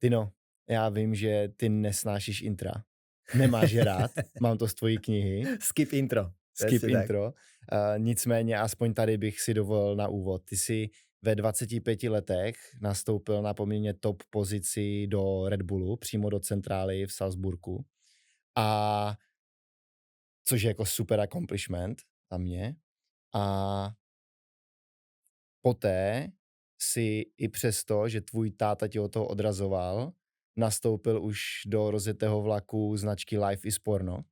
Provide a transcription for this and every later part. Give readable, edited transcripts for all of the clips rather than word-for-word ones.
Ty já vím, že ty nesnášíš intra. Nemáš je rád, mám to z tvojí knihy, Skip intro, Skip presne tak. intro. Nicméně aspoň tady bych si dovolil na úvod. Ty jsi ve 25 letech nastoupil na poměrně top pozici do Red Bullu, přímo do centrály v Salzburgu. A což je jako super accomplishment za mě. A poté si i přesto, že tvůj táta tě od toho odrazoval, nastoupil už do rozjetého vlaku značky Life is Porno.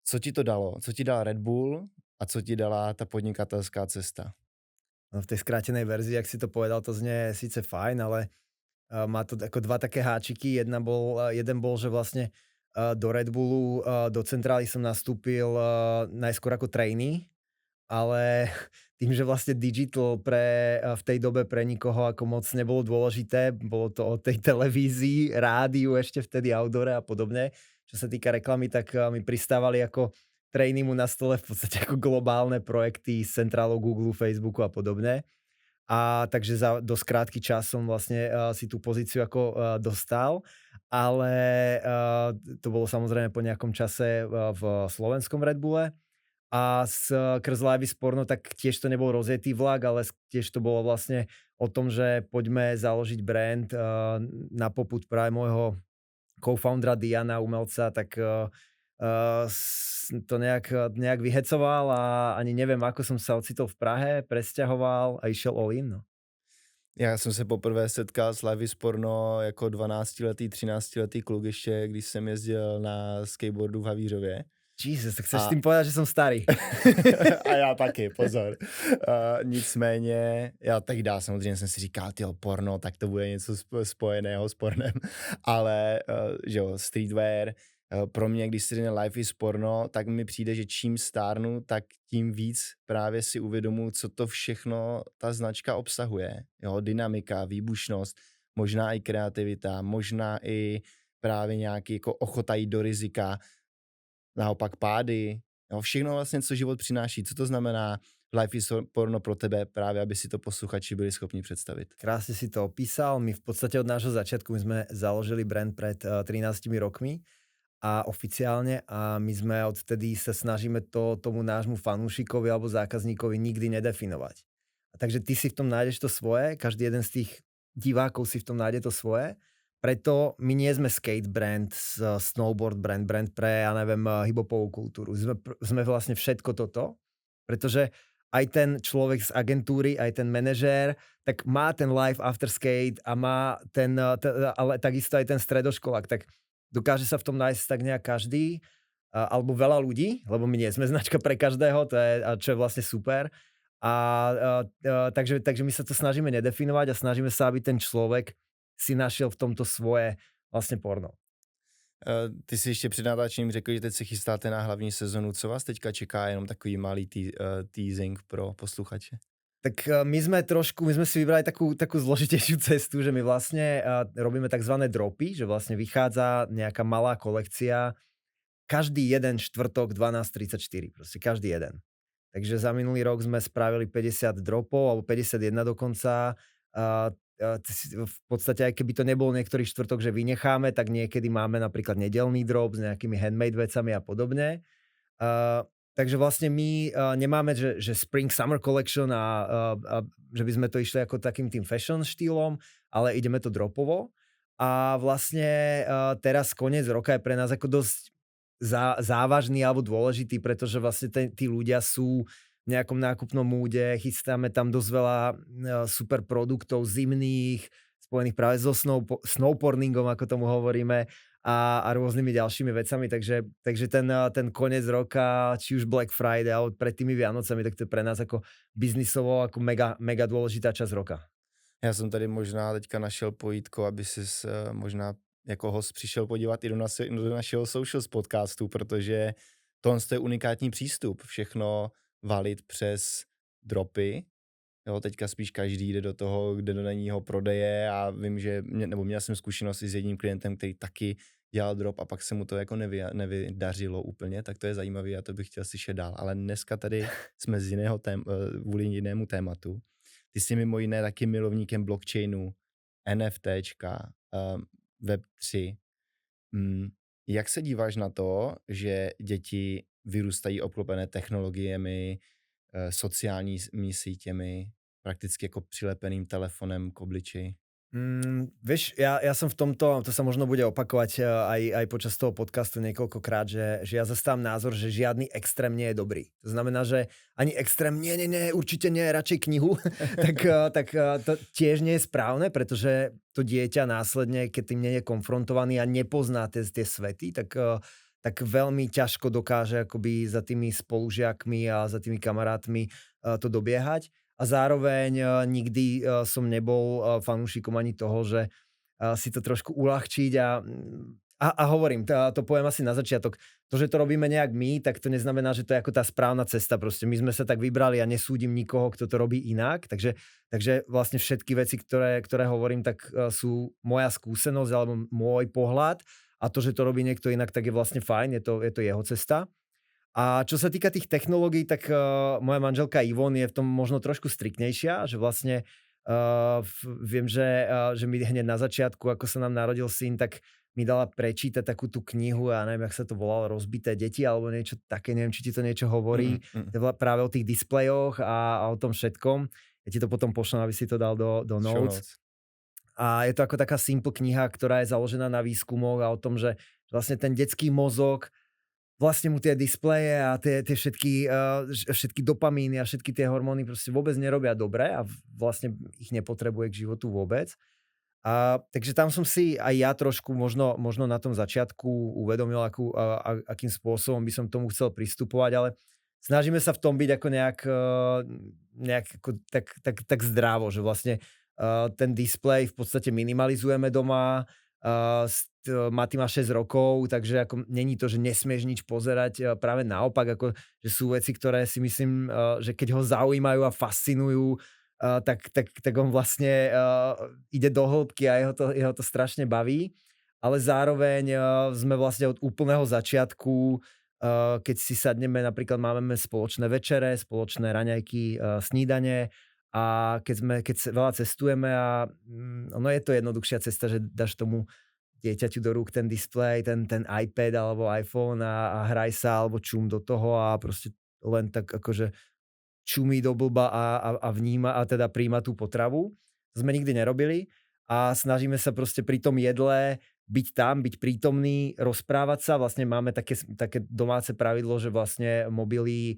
Co ti to dalo? Co ti dal Red Bull a co ti dala ta podnikatelská cesta? No, v tej skrátenej verzii, ak si to povedal, to znie síce fajn, ale má to ako dva také háčiky. Jeden bol, že vlastne do Red Bullu, do centrály som nastúpil najskôr ako trainee, ale tým, že vlastne digital v tej dobe pre nikoho ako moc nebolo dôležité, bolo to o tej televízii, rádiu, ešte vtedy outdoore a podobne. Čo sa týka reklamy, tak mi pristávali ako trainee mu na stole v podstate ako globálne projekty s centrálou Google, Facebooku a podobne. A takže za dosť krátky čas som vlastne si tú pozíciu ako dostal, ale to bolo samozrejme po nejakom čase v slovenskom Red Bulle. A skrz Live is Porno, tak tiež to nebol rozjetý vlak, ale tiež to bolo vlastne o tom, že poďme založiť brand na popud práve môjho co-foundera Diana, umelca, tak to nejak vyhecoval a ani neviem, ako som sa ocitol v Prahe, presťahoval a išiel all in. No. Já jsem se poprvé setkal s Life is Porno jako 12letý, 13letý kluk ještě, když jsem jezdil na skateboardu v Havířově. Jesus, tak chceš A tým povedať, že som starý. a já taky, pozor. Nicméně, já tehdy samozřejmě jsem si říkal, tyjo, porno, tak to bude něco spojeného s pornem, ale že jo, streetwear, pro mě, když si řekne Life is Porno, tak mi přijde, že čím stárnu, tak tím víc právě si uvědomuji, co to všechno ta značka obsahuje. Jo, dynamika, výbušnost, možná i kreativita, možná i právě nějaký jako ochota jít do rizika, naopak pády, jo, všechno vlastně, co život přináší. Co to znamená Life is Porno pro tebe, právě aby si to posluchači byli schopni představit? Krásne si to opísal. My v podstate od nášho začiatku my sme založili brand pred 13 rokmi a oficiálne a my sme odvtedy sa snažíme to tomu nášmu fanúšikovi alebo zákazníkovi nikdy nedefinovať. A takže ty si v tom nájdeš to svoje, každý jeden z tých divákov si v tom nájde to svoje. Preto my nie sme skate brand, snowboard brand pre, ja neviem, hip-hopovú kultúru. Sme vlastne všetko toto, pretože aj ten človek z agentúry, aj ten manažér, tak má ten life after skate a má ale takisto aj ten stredoškolák, tak dokáže sa v tom nájsť tak nejak každý, alebo veľa ľudí, lebo my nie sme značka pre každého, to je, čo je vlastne super. Takže my sa to snažíme nedefinovať a snažíme sa, aby ten človek si našiel v tomto svoje vlastne porno. Ty si ještě před natáčením řekl, že teď se chystáte na hlavní sezonu. Co vás teďka čeká? Jenom takový malý teasing pro posluchače. Tak my sme si vybrali takú zložitejšiu cestu, že my vlastne robíme takzvané dropy, že vlastne vychádza nejaká malá kolekcia každý jeden štvrtok 12:34, proste každý jeden. Takže za minulý rok sme spravili 50 dropov, alebo 51 dokonca. V podstate, aj keby to nebol niektorý štvrtok, že vynecháme, tak niekedy máme napríklad nedelný drop s nejakými handmade vecami a podobne. Takže vlastne my nemáme, že Spring Summer Collection a že by sme to išli ako takým tým fashion štýlom, ale ideme to dropovo. A vlastne teraz koniec roka je pre nás ako dosť závažný alebo dôležitý, pretože vlastne tí ľudia sú v nejakom nákupnom múde, chystáme tam dosť veľa super produktov zimných, spojených práve so snowporningom, ako tomu hovoríme, a rôznymi ďalšími vecami, takže ten koniec roka, či už Black Friday alebo pred tými Vianocami, tak to je pre nás ako biznisovo ako mega dôležitá časť roka. Já jsem tady možná teďka našel pojítko, aby si možná jako host přišel podívat i do našeho socials podcastu, protože tohle je unikátní přístup. Všechno valit přes dropy. Jo, teďka spíš každý jde do toho, kde do není prodeje a vím, že měl jsem zkušenost i s jedním klientem, který taky dělal drop a pak se mu to jako nevydařilo úplně, tak to je zajímavé a to bych chtěl slyšet dál. Ale dneska tady jsme kvůli jinému tématu. Ty jsi mimo jiné taky milovníkem blockchainu NFTčka, Web3. Jak se díváš na to, že děti vyrůstají obklopené technologiemi, sociálními sítěmi, prakticky jako přilepeným telefonem k obličeji? Vieš, ja som v tomto, to sa možno bude opakovať aj počas toho podcastu niekoľkokrát, že ja zastávam názor, že žiadny extrém nie je dobrý. To znamená, že ani extrém nie, určite nie, radšej knihu, tak to tiež nie je správne, pretože to dieťa následne, keď tým nie je konfrontovaný a nepozná tie svety, tak veľmi ťažko dokáže akoby za tými spolužiakmi a za tými kamarátmi to dobiehať. A zároveň nikdy som nebol fanúšikom ani toho, že si to trošku uľahčiť a hovorím, to poviem asi na začiatok, to, že to robíme nejak my, tak to neznamená, že to je ako tá správna cesta. Proste my sme sa tak vybrali a nesúdim nikoho, kto to robí inak, takže vlastne všetky veci, ktoré hovorím, tak sú moja skúsenosť alebo môj pohľad a to, že to robí niekto inak, tak je vlastne fajn, je to jeho cesta. A čo sa týka tých technológií, tak moja manželka Ivon je v tom možno trošku striktnejšia, že vlastne viem, že mi hneď na začiatku, ako sa nám narodil syn, tak mi dala prečítať takú tú knihu, ja neviem, jak sa to volalo, Rozbité deti, alebo niečo také, neviem, či ti to niečo hovorí, práve o tých displejoch a o tom všetkom. Ja ti to potom pošlem, aby si to dal do notes. A je to ako taká simple kniha, ktorá je založená na výskumoch a o tom, že vlastne ten detský mozog vlastne mu tie displeje a tie všetky dopamíny a všetky tie hormóny proste vôbec nerobia dobre a vlastne ich nepotrebuje k životu vôbec. Takže tam som si aj ja trošku možno na tom začiatku uvedomil, akým spôsobom by som tomu chcel pristupovať, ale snažíme sa v tom byť ako nejak ako tak zdravo, že vlastne ten displej v podstate minimalizujeme doma. Mati má 6 rokov, takže ako není to, že nesmieš nič pozerať, práve naopak, ako, že sú veci, ktoré si myslím, že keď ho zaujímajú a fascinujú, tak on vlastne ide do hĺbky a jeho to strašne baví, ale zároveň sme vlastne od úplného začiatku, keď si sadneme, napríklad máme spoločné večere, spoločné raňajky, snídane, a keď veľa cestujeme a ono je to jednoduchšia cesta, že dáš tomu dieťaťu do rúk ten displej, ten iPad alebo iPhone a hraj sa alebo čum do toho a proste len tak akože čumí do blba a vníma a teda príjma tú potravu. To sme nikdy nerobili a snažíme sa proste pri tom jedle byť tam, byť prítomný, rozprávať sa. Vlastne máme také domáce pravidlo, že vlastne mobily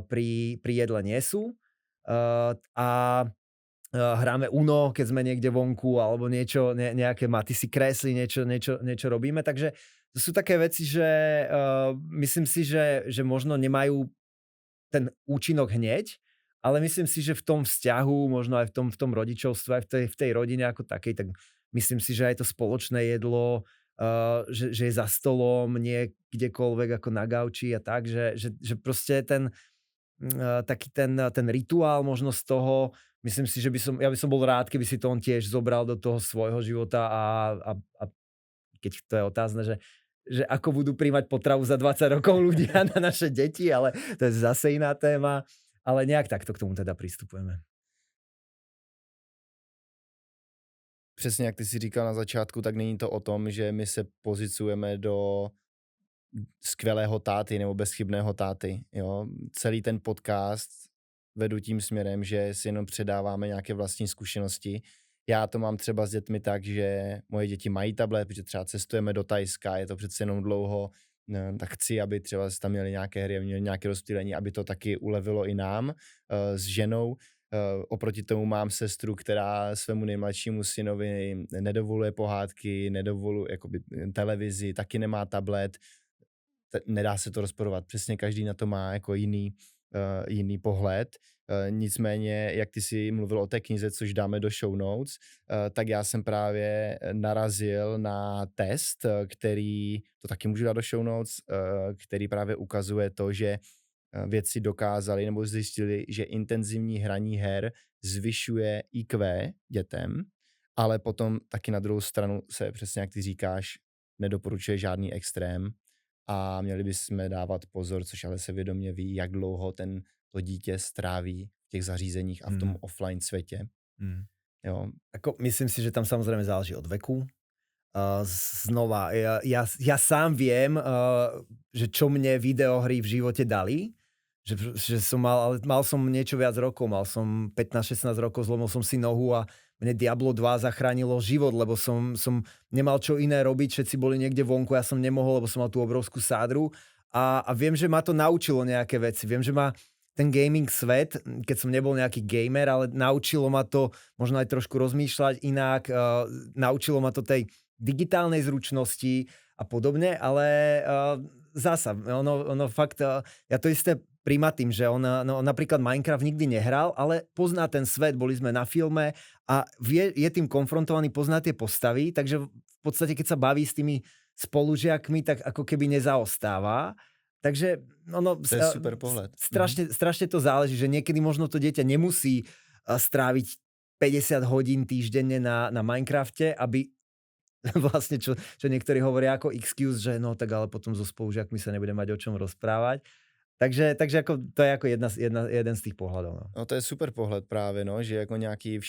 pri jedle nie sú. A hráme Uno, keď sme niekde vonku, alebo niečo, nejaké Maty si kresli, niečo robíme. Takže to sú také veci, že myslím si, že možno nemajú ten účinok hneď, ale myslím si, že v tom vzťahu, možno aj v tom rodičovstve, aj v tej rodine ako takej, tak myslím si, že aj to spoločné jedlo, že je za stolom, nie kdekoľvek ako na gauči a tak, že proste taký ten rituál možno z toho, myslím si, že ja by som bol rád, keby si to on tiež zobral do toho svojho života a keď to je otázne, že ako budú príjmať potravu za 20 rokov ľudia na naše deti, ale to je zase iná téma, ale nejak takto k tomu teda pristupujeme. Přesně jak ty si říkal na začátku, tak není to o tom, že my se pozicujeme do skvělého táty nebo bezchybného táty. Jo? Celý ten podcast vedu tím směrem, že si jenom předáváme nějaké vlastní zkušenosti. Já to mám třeba s dětmi tak, že moje děti mají tablet, protože třeba cestujeme do Thajska, je to přece jenom dlouho, tak chci, aby třeba tam měli nějaké hry, měli nějaké rozptýlení, aby to taky ulevilo i nám s ženou. Oproti tomu mám sestru, která svému nejmladšímu synovi nedovoluje pohádky, nedovoluje jakoby televizi, taky nemá tablet. Nedá se to rozporovat. Přesně každý na to má jako jiný pohled. Nicméně, jak ty si mluvil o té knize, což dáme do show notes, tak já jsem právě narazil na test, který, to taky můžu dát do show notes, který právě ukazuje to, že vědci dokázali nebo zjistili, že intenzivní hraní her zvyšuje IQ dětem, ale potom taky na druhou stranu se přesně jak ty říkáš, nedoporučuje žádný extrém a měli bychom dávat pozor, což ale se vědomě ví, jak dlouho to dítě stráví v těch zařízeních a v tom offline světě. Jo. Ako, myslím si, že tam samozrejme záleží od veku. Znova, ja sám viem, že čo mne videohry v živote dali, že som mal som niečo viac rokov, mal som 15-16 rokov, zlomil som si nohu a mne Diablo 2 zachránilo život, lebo som nemal čo iné robiť, všetci boli niekde vonku, ja som nemohol, lebo som mal tú obrovskú sádru a viem, že ma to naučilo nejaké veci, viem, že ma ten gaming svet, keď som nebol nejaký gamer, ale naučilo ma to možno aj trošku rozmýšľať inak, naučilo ma to tej digitálnej zručnosti a podobne, ale zasa, ono fakt, ja to isté primatím, že on napríklad Minecraft nikdy nehral, ale pozná ten svet, boli sme na filme a je tým konfrontovaný, pozná tie postavy, takže v podstate keď sa baví s tými spolužiakmi, tak ako keby nezaostáva. Takže ono, To je super pohľad. strašne to záleží, že niekedy možno to dieťa nemusí stráviť 50 hodín týždenne na Minecrafte, aby vlastne, čo niektorí hovoria ako excuse, že no tak ale potom so spolužiakmi sa nebude mať o čom rozprávať. Takže ako, to je ako jeden z tých pohľadov. No. No to je super pohled právě, no, že jako nějaký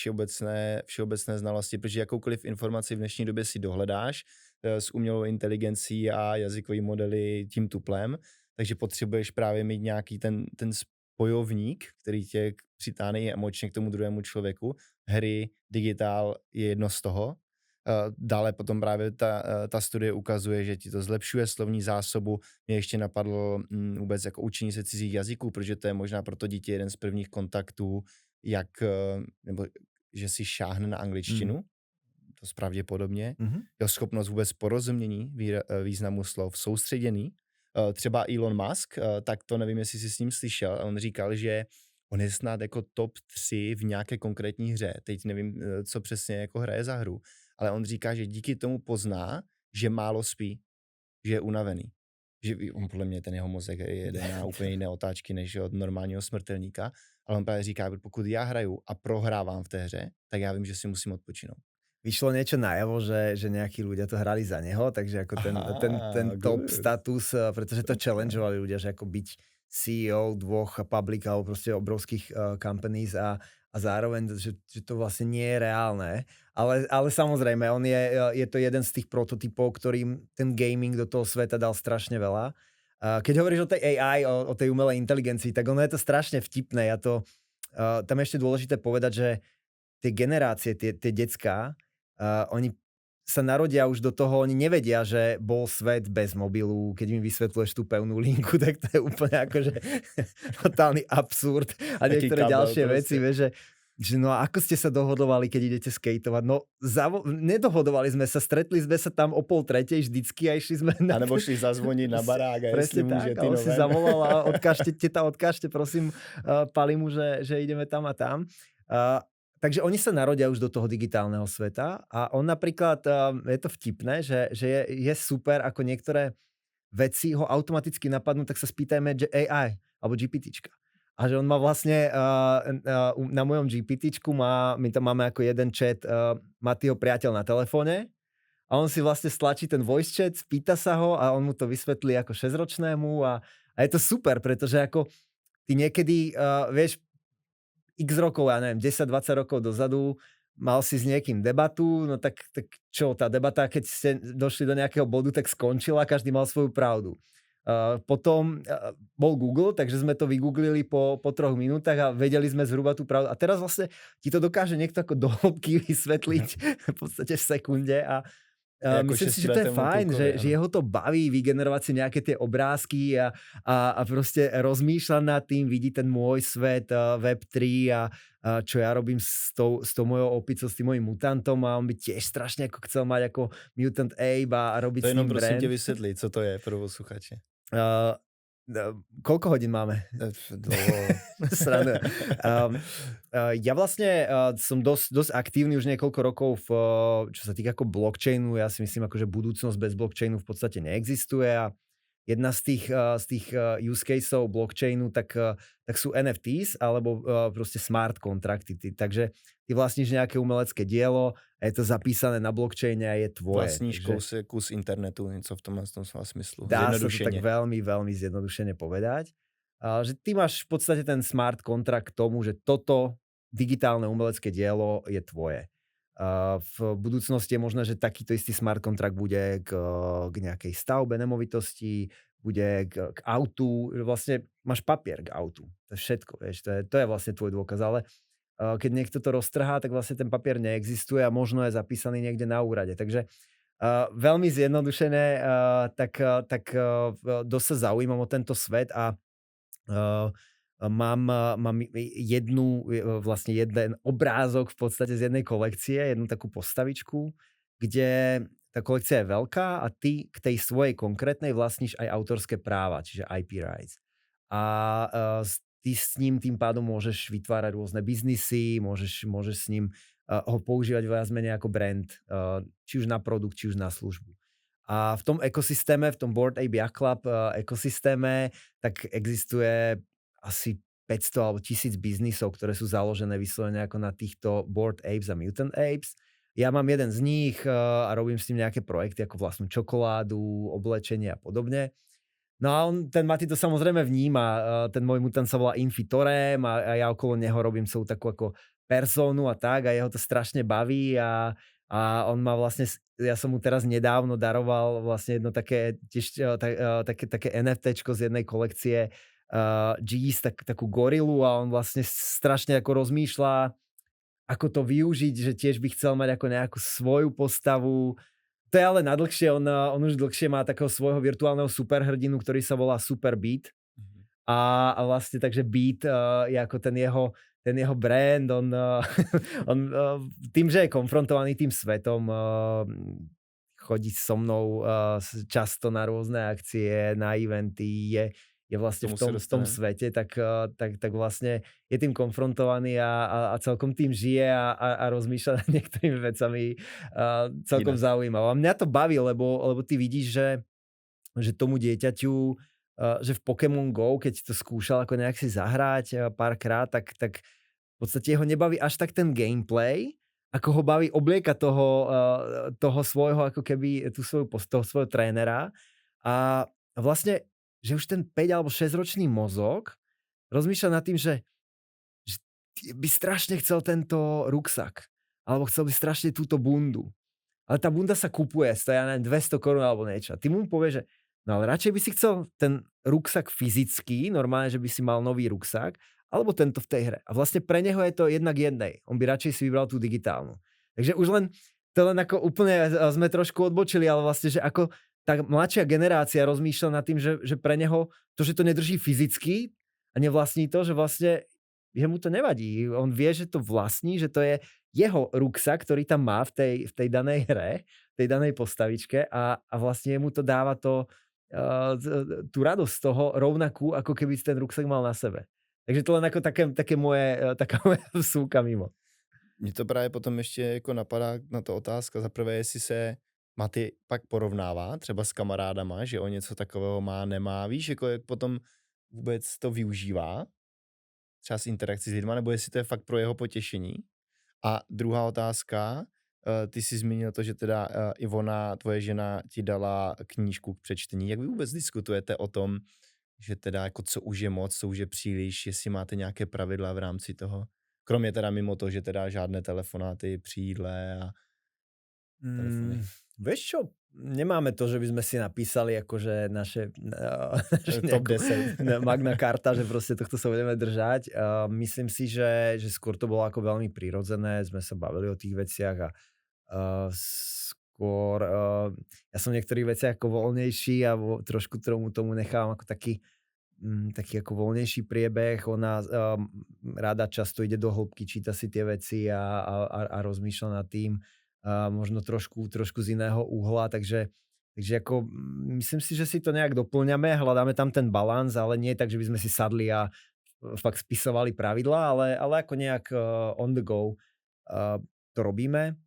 všeobecné znalosti, protože jakoukoliv informaci v dnešní době si dohledáš s umělou inteligencí a jazykový modely tím tuplem, takže potřebuješ právě mít nějaký ten spojovník, který tě přitáhne i emočně k tomu druhému člověku. Hry, digitál je jedno z toho. Dále potom právě ta studie ukazuje, že ti to zlepšuje slovní zásobu. Mě ještě napadlo vůbec jako učení se cizích jazyků, protože to je možná pro to dítě jeden z prvních kontaktů, nebo že si šáhne na angličtinu, to pravděpodobně. Jo, schopnost vůbec porozumění významu slov, soustředěný. Třeba Elon Musk, tak to nevím, jestli jsi s ním slyšel, on říkal, že on je snad jako top 3 v nějaké konkrétní hře. Teď nevím, co přesně jako hraje za hru. Ale on říká, že díky tomu pozná, že málo spí, že je unavený. Že on podle mě ten jeho mozek jede na úplně jiné otáčky než od normálního smrtelníka, ale on právě říká, pokud já hraju a prohrávám v té hře, tak já vím, že si musím odpočinout. Vyšlo niečo najavo, že nejakí ľudia to hrali za neho, takže ako ten top status, pretože to challengeovali ľudia, že ako byť CEO dvoch public alebo proste obrovských companies a zároveň, že to vlastne nie je reálne. Ale samozrejme, je to jeden z tých prototypov, ktorým ten gaming do toho sveta dal strašne veľa. Keď hovoríš o tej AI, o tej umelej inteligencii, tak ono je to strašne vtipné. Tam je ešte dôležité povedať, že tie generácie, tie decká, oni sa narodia už do toho, oni nevedia, že bol svet bez mobilu, keď im vysvetľuješ tú pevnú linku, tak to je úplne akože totálny absurd a niektoré ďalšie veci, vieš, že no a ako ste sa dohodovali, keď idete skateovať? No nedohodovali sme sa, stretli sme sa tam o 2:30 vždycky a išli sme na... A nebo šli zazvoniť na barák a presne tak, a on si zavolal a odkážte prosím Palimu, že ideme tam a tam. Takže oni sa narodia už do toho digitálneho sveta a on napríklad, je to vtipné, že je super, ako niektoré veci ho automaticky napadnú, tak sa spýtajme AI alebo GPTčka. A že on má vlastne na mojom GPTčku my tam máme ako jeden chat, má týho priateľ na telefóne a on si vlastne stlačí ten voice chat, spýta sa ho a on mu to vysvetlí ako 6-ročnému a je to super, pretože ako ty niekedy, vieš, x rokov, ja neviem, 10-20 rokov dozadu mal si s niekým debatu, no tak čo, tá debata, keď ste došli do nejakého bodu, tak skončila, každý mal svoju pravdu. Potom bol Google, takže sme to vygooglili po 3 minútach a vedeli sme zhruba tú pravdu. A teraz vlastne ti to dokáže niekto ako do hĺbky vysvetliť v podstate v sekunde a myslím si, že to je fajn, že jeho to baví vygenerovať si nejaké tie obrázky a proste rozmýšľať nad tým, vidí ten môj svet Web3 a čo ja robím s tou mojou opicou, s tým mojím mutantom a on by tiež strašne ako chcel mať ako Mutant Abe a robiť to s ním brand. To jenom prosím tě vysvětlit, co to je pro posluchače. Koľko hodín máme? Ja vlastne som dosť aktívny už niekoľko rokov čo sa týka ako blockchainu. Ja si myslím, že budúcnosť bez blockchainu v podstate neexistuje a jedna z tých use caseov blockchainu tak sú NFTs alebo proste smart kontrakty. Takže ty vlastníš nejaké umelecké dielo a je to zapísané na blockchaine a je tvoje. Vlastníš kus internetu, něco v tom smyslu. Dá sa to tak veľmi, veľmi zjednodušene povedať. Že ty máš v podstate ten smart kontrakt k tomu, že toto digitálne umelecké dielo je tvoje. V budúcnosti je možné, že takýto istý smart kontrakt bude k nejakej stavbe nemovitosti, bude k autu, že vlastne máš papier k autu. To je všetko, vieš, to je vlastne tvoj dôkaz, ale keď niekto to roztrhá, tak vlastne ten papier neexistuje a možno je zapísaný niekde na úrade. Takže veľmi zjednodušené, dosť sa zaujímam o tento svet a uh, mám vlastne jeden obrázok v podstate z jednej kolekcie, jednu takú postavičku, kde tá kolekcia je veľká a ty k tej svojej konkrétnej vlastníš aj autorské práva, čiže IP rights. A ty s ním tým pádom môžeš vytvárať rôzne biznisy, môžeš s ním ho používať viac menej ako brand, či už na produkt, či už na službu. A v tom ekosystéme, v tom Bored Ape Yacht Club ekosystéme, tak existuje asi 500 alebo 1000 biznisov, ktoré sú založené vyslovene ako na týchto Bored Apes a Mutant Apes. Ja mám jeden z nich a robím s ním nejaké projekty ako vlastnú čokoládu, oblečenie a podobne. No a ten Mati to samozrejme vníma. Ten môj mutant sa volá Infitorem a ja okolo neho robím celú takú ako persónu a tak a jeho to strašne baví a on má vlastne, ja som mu teraz nedávno daroval vlastne jedno také, tiež, také NFTčko z jednej kolekcie G's, takú gorilu a on vlastne strašne ako rozmýšľa, ako to využiť, že tiež by chcel mať ako nejakú svoju postavu. To je ale nadlhšie, on už dlhšie má takého svojho virtuálneho superhrdinu, ktorý sa volá Super Beat. A vlastne takže Beat je ako ten jeho brand, on tým, že je konfrontovaný tým svetom, chodí so mnou často na rôzne akcie, na eventy, je vlastne v tom svete, tak vlastne je tým konfrontovaný a celkom tým žije a rozmýšľa nad niektorými vecami celkom zaujímavé. A mňa to baví, lebo ty vidíš, že tomu dieťaťu, že v Pokémon Go, keď to skúšal ako nejak si zahrať párkrát, tak v podstate ho nebaví až tak ten gameplay, ako ho baví obliekať toho svojho, ako keby toho svojho trénera. A vlastne že už ten 5 alebo 6 ročný mozog rozmýšľa nad tým, že by strašne chcel tento ruksak, alebo chcel by strašne túto bundu. Ale tá bunda sa kupuje, stoja na 200 korún alebo niečo. A ty mu povie, že no ale radšej by si chcel ten ruksak fyzický, normálne, že by si mal nový ruksak, alebo tento v tej hre. A vlastne pre neho je to jednak jednej. On by radšej si vybral tú digitálnu. Takže už len ako úplne sme trošku odbočili, ale vlastne, že ako tá mladšia generácia rozmýšľa nad tým, že pre neho to, že to nedrží fyzicky a nevlastní to, že vlastne jemu to nevadí. On vie, že to vlastní, že to je jeho ruksak, ktorý tam má v tej danej hre, v tej danej postavičke a vlastne mu to dáva tú radosť z toho rovnakú, ako keby ten ruksak mal na sebe. Takže to len ako taká moja vsúka mimo. Mně to právě potom ještě jako napadá na to otázka. Za prvé, jestli se Maty pak porovnává třeba s kamarádama, že o něco takového má, nemá. Víš, jako jak potom vůbec to využívá, třeba s interakcí s lidma, nebo jestli to je fakt pro jeho potěšení. A druhá otázka, ty jsi zmínil to, že teda Ivona, tvoje žena, ti dala knížku k přečtení. Jak vy vůbec diskutujete o tom, že teda jako co už je moc, co už je příliš, jestli máte nějaké pravidla v rámci toho? Kromě teda mimo to, že teda žádné telefonáty při jídle a telefony. Vieš čo, nemáme to, že by sme si napísali akože naše top 10 magna carta, že proste tohto sa budeme držať. Myslím si, že skôr to bolo ako veľmi prirodzené, sme sa bavili o tých veciach a skôr ja som v niektorých veciach ako voľnejší a trošku tomu nechávam ako taký ako voľnejší priebeh. Ona rada často ide do hĺbky, číta si tie veci a rozmýšľa nad tým možno trošku z iného uhla, takže ako myslím si, že si to nejak doplňame, hľadáme tam ten balans, ale nie tak, že by sme si sadli a fakt spisovali pravidlá, ale ako nejak on the go to robíme.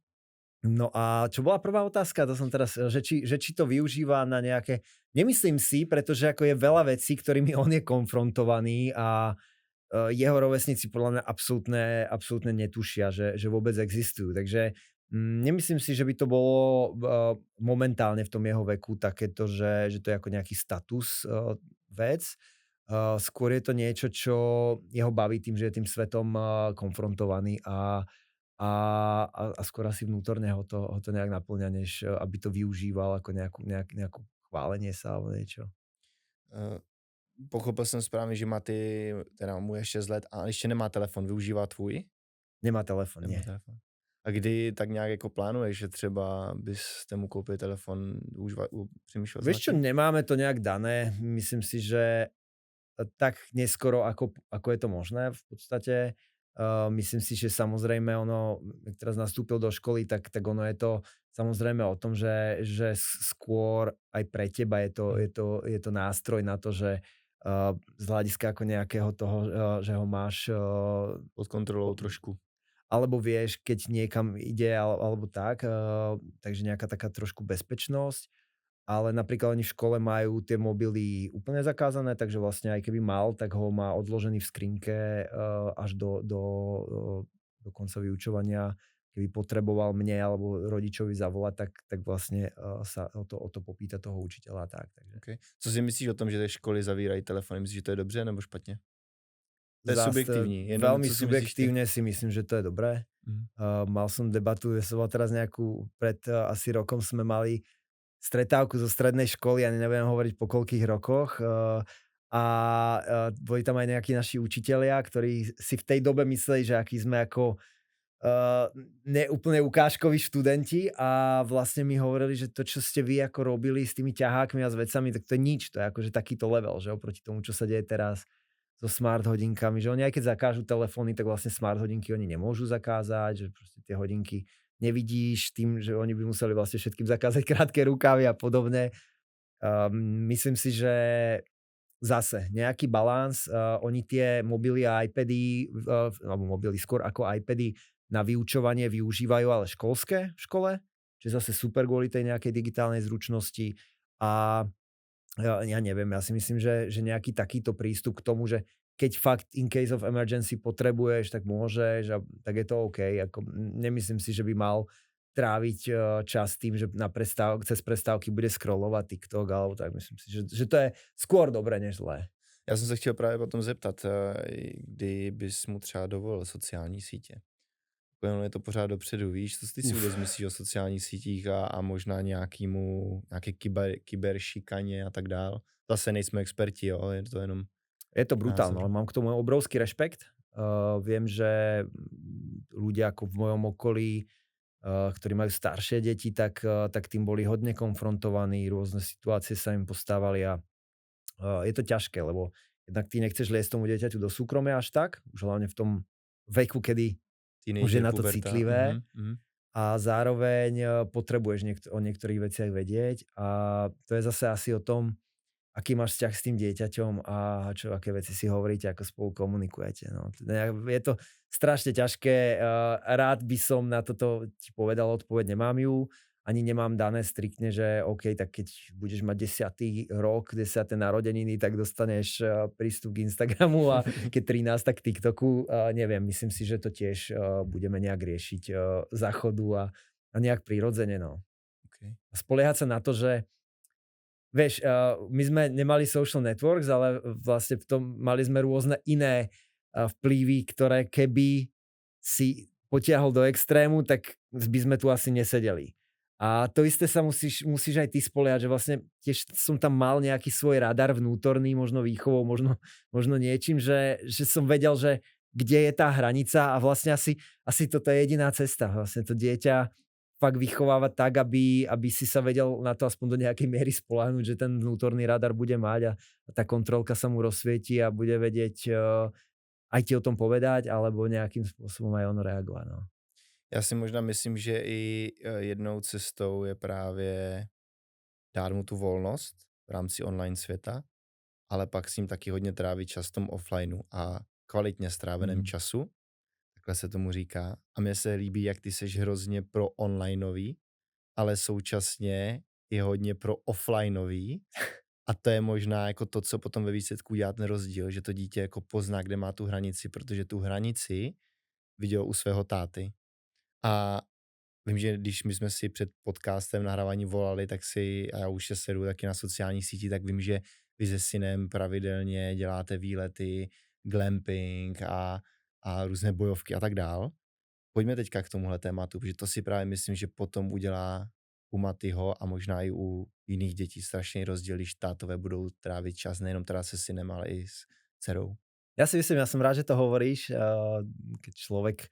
No a čo bola prvá otázka? To som teraz, že či to využíva na nejaké... Nemyslím si, pretože ako je veľa vecí, ktorými on je konfrontovaný a jeho rovesníci podľa mňa absolútne netušia, že vôbec existujú. Takže nemyslím si, že by to bolo momentálne v tom jeho veku takéto, že to je ako nejaký status vec. Skôr je to niečo, čo jeho baví tým, že je tým svetom konfrontovaný a skôr asi vnútorne ho to nejak naplňa, než aby to využíval ako nejakú chválenie sa alebo niečo. Uh, Pochopil jsem správně, že má teda mu je 6 let a ještě nemá telefon, využívá tvůj? Nemá telefon, Nemá nie. telefon. A kdy tak nějak jako plánuješ, že třeba byste mu koupili telefon, přemýšlel jsi Vieš nad čo, tím? nemáme to nejak dané. Myslím si, že tak neskoro, ako je to možné v podstate. Myslím si, že samozrejme ono, ak teraz nastúpil do školy, tak ono je to samozrejme o tom, že skôr aj pre teba Hm, je to nástroj na to, že z hľadiska ako nejakého toho, že ho máš pod kontrolou trošku. alebo vieš, keď niekam ide alebo tak, takže nejaká taká trošku bezpečnosť. Ale napríklad oni v škole majú tie mobily úplne zakázané, takže vlastne aj keby mal, tak ho má odložený v skrinke, až do konca vyučovania. Keby potreboval mne alebo rodičovi zavolať, tak vlastne, sa o to popýta toho učiteľa a tak, takže Okay. Co si myslíš o tom, že ty školy zavírají telefony? Myslíš, že to je dobře nebo špatně? To je zase subjektivní, jenom veľmi co si myslíš ty? subjektívne si myslím, že to je dobré. Mhm. Mal som debatu, ja som mal teraz nejakú pred asi rokom sme mali stretávku zo strednej školy, ani nebudem hovoriť po koľkých rokoch. A boli tam aj nejakí naši učitelia, ktorí si v tej dobe mysleli, že akí sme ako neúplne ukážkoví študenti a vlastne mi hovorili, že to, čo ste vy ako robili s tými ťahákmi a s vecami, tak to je nič. To je akože takýto level, že oproti tomu, čo sa deje teraz so smart hodinkami, že oni aj keď zakážu telefóny, tak vlastne smart hodinky oni nemôžu zakázať, že proste tie hodinky nevidíš tým, že oni by museli vlastne všetkým zakázať krátke rukávy a podobne. Myslím si, že zase nejaký balans, oni tie mobily a iPady, alebo mobily skôr ako iPady na vyučovanie využívajú, ale školské v škole, čo je zase super kvôli tej nejakej digitálnej zručnosti a ja neviem, ja si myslím, že nejaký takýto prístup k tomu, že keď fakt in case of emergency potrebuješ, tak môžeš a tak je to OK. Ako, nemyslím si, že by mal tráviť čas tým, že cez prestávky bude scrollovať TikTok, alebo tak myslím si, že to je skôr dobré než zlé. Já jsem se chtěl právě potom zeptat, kdy bys mu třeba dovolil sociální sítě. Ono je to pořád dopředu, víš, co ty si vůbec Uf. myslíš o sociálních sítích a možná nějaké kyberšikaně a tak dál. Zase nejsme experti, jo, ale je to jenom Je to brutálne, názor. ale mám k tomu obrovský rešpekt. Viem, že ľudia ako v mojom okolí, ktorí majú staršie deti, tak tým boli hodne konfrontovaní, rôzne situácie sa im postávali a je to ťažké, lebo jednak ty nechceš liesť tomu dieťaťu do súkromia až tak, už hlavne v tom veku, kedy už je Teenager, na to puberta, citlivé mhm. a zároveň potrebuješ o niektorých veciach vedieť a to je zase asi o tom, aký máš vzťah s tým dieťaťom a aké veci si hovoríte, ako spolu komunikujete. No. Teda je to strašne ťažké. Rád by som na toto ti povedal odpoveď, nemám ju. Ani nemám dané striktne, že OK, tak keď budeš mať 10. rok, 10. narodeniny, tak dostaneš prístup k Instagramu a keď 13, tak TikToku. Neviem, myslím si, že to tiež budeme nejak riešiť záchodu a nejak prirodzene. No. Okay. Spoliehať sa na to, že vieš, my sme nemali social networks, ale vlastne v tom mali sme rôzne iné vplyvy, ktoré keby si potiahol do extrému, tak by sme tu asi nesedeli. A to isté sa musíš aj ty spoliehať, že vlastne tiež som tam mal nejaký svoj radar vnútorný, možno výchovou, možno niečím, že som vedel, že kde je tá hranica a vlastne asi toto je jediná cesta. Vlastne to dieťa fakt vychovávať tak, aby si sa vedel na to aspoň do nejakej miery spoľahnúť, že ten vnútorný radar bude mať a tá kontrolka sa mu rozsvieti a bude vedieť aj ti o tom povedať, alebo nejakým spôsobom aj ono reagovať. No. Já si možná myslím, že i jednou cestou je právě dát mu tu volnost v rámci online světa, ale pak s ním taky hodně trávit čas v tom offlineu a kvalitně stráveném Mm. času, takhle se tomu říká. A mně se líbí, jak ty seš hrozně pro onlineový, ale současně je hodně pro offlineový. A to je možná jako to, co potom ve výsledku dělá ten rozdíl, že to dítě jako pozná, kde má tu hranici, protože tu hranici viděl u svého táty. A vím, že když my jsme si před podcastem nahrávání volali, tak si, a já už se sedu taky na sociální síti, tak vím, že vy se synem pravidelně děláte výlety, glamping a různé bojovky a tak dál. Pojďme teďka k tomuhle tématu, protože to si právě myslím, že potom udělá u Matyho a možná i u jiných dětí strašný rozdíl, když tátové budou trávit čas nejenom teda se synem, ale i s dcerou. Ja si myslím, ja som rád, že to hovoríš. Keď človek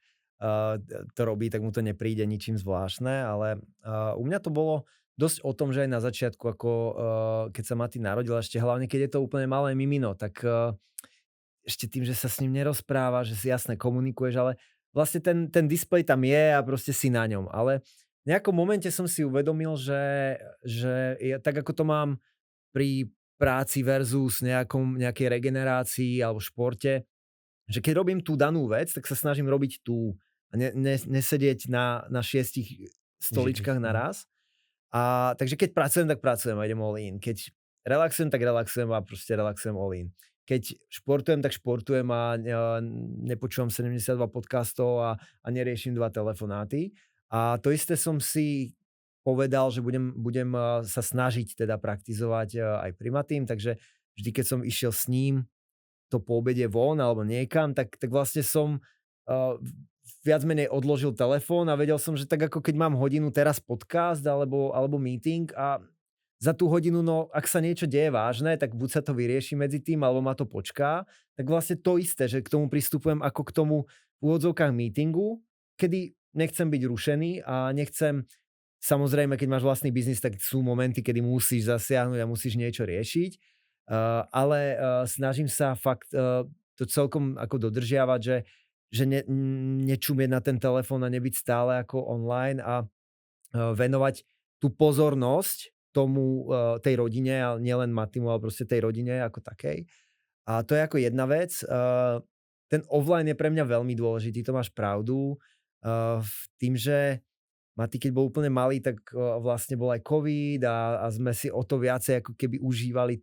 to robí, tak mu to nepríde ničím zvláštne, ale u mňa to bolo dosť o tom, že aj na začiatku, ako keď sa Maty narodila, ešte hlavne keď je to úplne malé mimino, tak ešte tým, že sa s ním nerozpráva, že si jasne komunikuješ, ale vlastne ten displej tam je a proste si na ňom. Ale v nejakom momente som si uvedomil, že ja, tak ako to mám pri práci versus nejakej regenerácii alebo športe, že keď robím tú danú vec, tak sa snažím robiť tú a nesedieť na 6 stoličkách naraz. A takže keď pracujem, tak pracujem a idem all in. Keď relaxujem, tak relaxujem a proste relaxujem all in. Keď športujem, tak športujem a nepočúvam 72 podcastov a neriešim 2 telefonáty. A to isté som si povedal, že budem sa snažiť teda praktizovať aj pri Matým, takže vždy, keď som išiel s ním to po obede von alebo niekam, tak vlastne som viac menej odložil telefón a vedel som, že tak ako keď mám hodinu teraz podcast alebo meeting a za tú hodinu, no ak sa niečo deje vážne, tak buď sa to vyrieši medzi tým, alebo ma to počká, tak vlastne to isté, že k tomu pristupujem ako k tomu v úvodzovkách meetingu, kedy nechcem byť rušený a nechcem. Samozrejme, keď máš vlastný biznis, tak sú momenty, kedy musíš zasiahnuť a musíš niečo riešiť, ale snažím sa fakt to celkom ako dodržiavať, že nečumieť na ten telefón a nebyť stále ako online a venovať tú pozornosť tomu, tej rodine, ale nielen Matymu, ale proste tej rodine ako takej. A to je ako jedna vec. Ten offline je pre mňa veľmi dôležitý, to máš pravdu. Tým, že Maty, keď bol úplne malý, tak vlastne bol aj COVID a sme si o to viacej ako keby užívali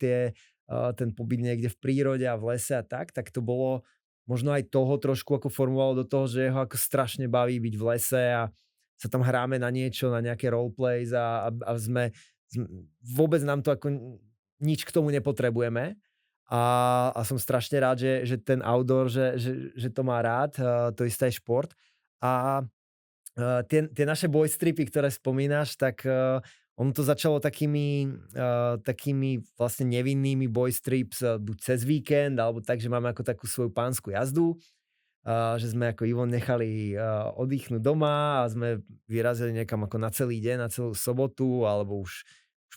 ten pobyt niekde v prírode a v lese a tak to bolo možno aj toho trošku ako formovalo do toho, že jeho ako strašne baví byť v lese a sa tam hráme na niečo, na nejaké roleplays a vôbec nám to ako nič k tomu nepotrebujeme a som strašne rád, že ten outdoor, že to má rád, to isté je šport a tie naše boys tripy, ktoré spomínaš, tak ono to začalo takými vlastne nevinnými boys trips buď cez víkend, alebo tak, že máme ako takú svoju pánsku jazdu, že sme ako Ivon nechali oddychnúť doma a sme vyrazili niekam ako na celý deň, na celú sobotu, alebo už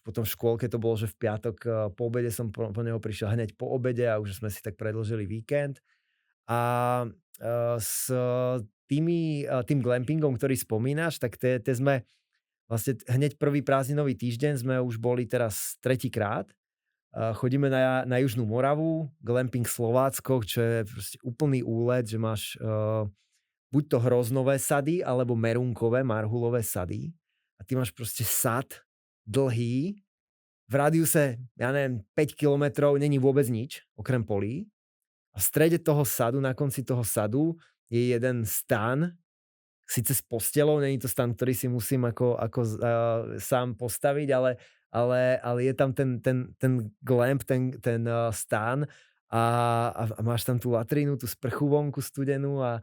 potom v škôlke to bolo, že v piatok po obede som po neho prišiel hneď po obede a už sme si tak predĺžili víkend. A tým glampingom, ktorý spomínaš, tak tie sme vlastne hneď prvý prázdninový týždeň sme už boli teraz 3. krát. Chodíme na Južnú Moravu, glamping Slovácko, čo je proste úplný úlet, že máš buď to hroznové sady, alebo merunkové, marhulové sady. A ty máš proste sad dlhý, v rádiuse, ja neviem, 5 kilometrov, není vôbec nič, okrem polí. A v strede toho sadu, na konci toho sadu, je jeden stan, síce s postelou, není to stan, ktorý si musím ako sám postaviť, ale je tam ten glamp, ten stan a máš tam tú latrínu, tú sprchu vonku studenú a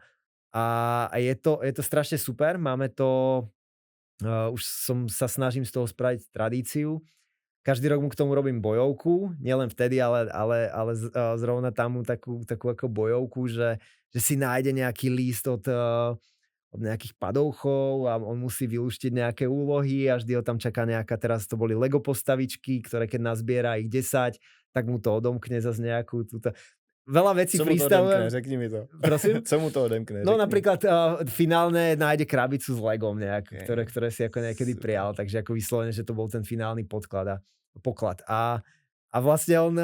je to strašne super. Máme to, už sa snažím z toho spraviť tradíciu. Každý rok mu k tomu robím bojovku, nielen vtedy, ale zrovna tam takú ako bojovku, že si nájde nejaký líst od nejakých padouchov a on musí vylúštiť nejaké úlohy a vždy ho tam čaká nejaká, teraz to boli Lego postavičky, ktoré keď nazbiera ich 10, tak mu to odomkne zase nejakú túto. Veľa vecí Co mu to pristavujem. odemkne, řekni mi to. Prosím? Co mu to odemkne? No napríklad finálne nájde krabicu s Legom nejak, ktoré si ako niekedy prijal, takže ako vyslovene, že to bol ten finálny poklad. A vlastne on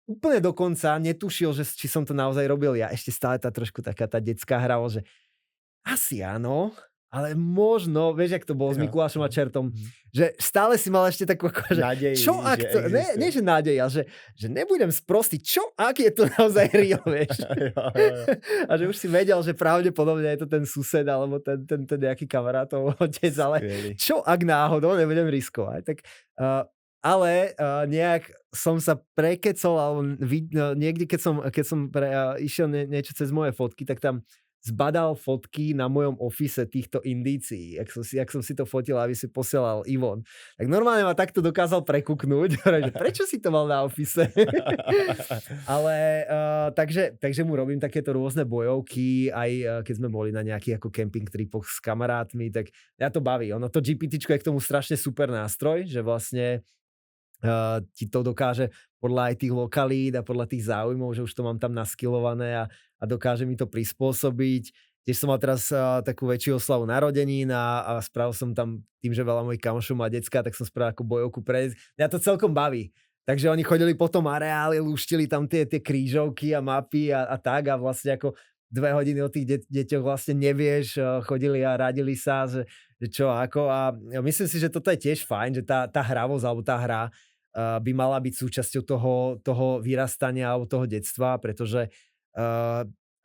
úplne dokonca netušil, že či som to naozaj robil ja. Ešte stále trošku taká tá detská hra, že asi áno, ale možno, vieš, jak to bolo s Mikulášom a Čertom, že stále si mal ešte takú že nádej, čo ak to, nie že nádej, ale že nebudem sprostý, čo ak je to naozaj real, vieš. A že už si vedel, že pravdepodobne je to ten sused alebo ten nejaký kamarátov otec, ale čo ak náhodou nebudem riskovať. Tak ale nejak som sa prekecol, alebo niekde keď som išiel niečo cez moje fotky, tak tam zbadal fotky na mojom office týchto indícií, jak som si to fotil, aby si posielal Ivon. Tak normálne ma takto dokázal prekuknúť, že prečo si to mal na office? Ale takže mu robím takéto rôzne bojovky, aj keď sme boli na nejakých ako camping tripoch s kamarátmi, tak ja to baví. Ono to GPTčko je k tomu strašne super nástroj, že vlastne ti to dokáže podľa aj tých lokalít a podľa tých záujmov, že už to mám tam naskilované a dokáže mi to prispôsobiť. Tiež som mal teraz takú väčšiu oslavu narodenín a spravil som tam, tým, že veľa mojich kamošov má decka, tak som spravil ako bojovku pre. Mňa to celkom baví. Takže oni chodili po tom areáli, lúštili tam tie krížovky a mapy a tak a vlastne ako 2 hodiny o tých deťoch vlastne nevieš, chodili a radili sa, že čo ako a myslím si, že toto je tiež fajn, že tá hravosť alebo tá hra by mala byť súčasťou toho vyrastania alebo toho detstva, pretože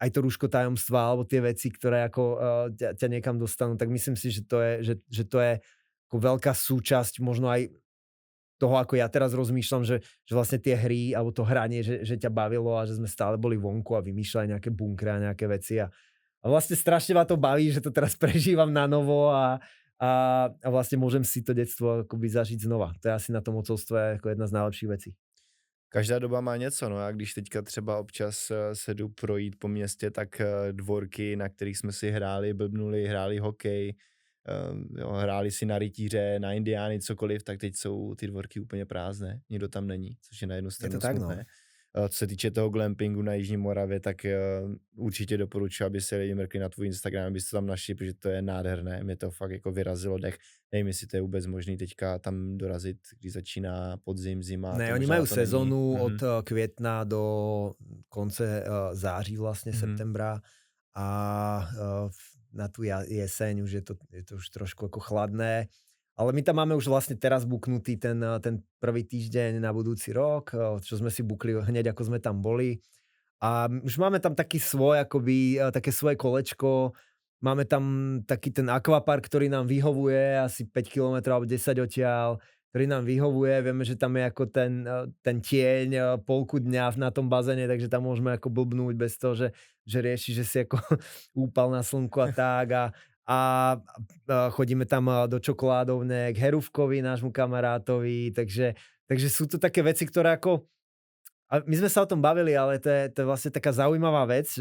aj to rúško tajomstva alebo tie veci, ktoré ako ťa niekam dostanú, tak myslím si, že to je ako veľká súčasť možno aj toho, ako ja teraz rozmýšľam, že vlastne tie hry alebo to hranie, že ťa bavilo a že sme stále boli vonku a vymýšľali nejaké bunkre a nejaké veci a vlastne strašne ma to baví, že to teraz prežívam na novo a vlastne môžem si to detstvo akoby zažiť znova. To je asi na tom otcovstve ako jedna z najlepších vecí. Každá doba má něco, no, já když teďka třeba občas se jdu projít po městě, tak dvorky, na kterých jsme si hráli, blbnuli, hráli hokej, jo, hráli si na rytíře, na indiány, cokoliv, tak teď jsou ty dvorky úplně prázdné, nikdo tam není, což je na jednu Je to stranu tak, no. smutné. Co se týče toho glampingu na Jižní Moravě, tak určitě doporučuji, aby se lidi mrkli na tvůj Instagram, abyste to tam našli, protože to je nádherné, mě to fakt jako vyrazilo dech. Nevím, jestli to je vůbec možný teďka tam dorazit, když začíná podzim, zima. Ne, to oni možná majú to není. sezónu Mhm. od kvietna do konce září vlastne, septembra a na tú jeseň už je to už trošku ako chladné. Ale my tam máme už vlastne teraz buknutý ten prvý týždeň na budúci rok, čo sme si bukli hneď ako sme tam boli. A už máme tam taký svoj, akoby, také svoje kolečko. Máme tam taký ten akvapark, ktorý nám vyhovuje, asi 5 kilometrov alebo 10 odtiaľ, ktorý nám vyhovuje. Vieme, že tam je ako ten tieň polku dňa na tom bazéne, takže tam môžeme ako blbnúť bez toho, že rieši, že si ako úpal na slnku a tak. A chodíme tam do čokoládovne k Herúvkovi, nášmu kamarátovi. Takže sú to také veci, ktoré ako a my sme sa o tom bavili, ale to je vlastne taká zaujímavá vec,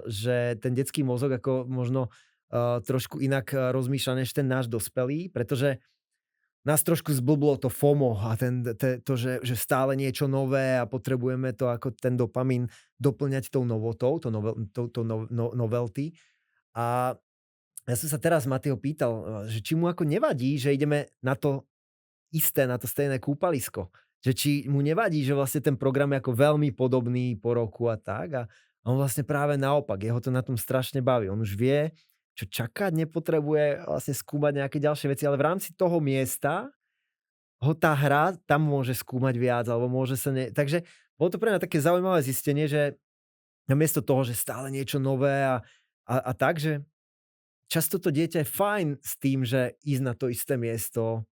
že ten detský mozog ako možno trošku inak rozmýšľa než ten náš dospelý, pretože nás trošku zblblo to FOMO a to, že stále niečo nové a potrebujeme to ako ten dopamín doplňať tou novotou, to novelty. A ja som sa teraz Mateo pýtal, že či mu ako nevadí, že ideme na to isté, na to stejné kúpalisko. Že či mu nevadí, že vlastne ten program je ako veľmi podobný po roku a tak. A on vlastne práve naopak, jeho to na tom strašne baví. On už vie, čo čakať, nepotrebuje vlastne skúmať nejaké ďalšie veci, ale v rámci toho miesta ho tá hra tam môže skúmať viac, alebo môže sa Takže bolo to pre mňa také zaujímavé zistenie, že namiesto toho, že stále niečo nové a tak, že často to dieťa je fajn s tým, že ísť na to isté miesto,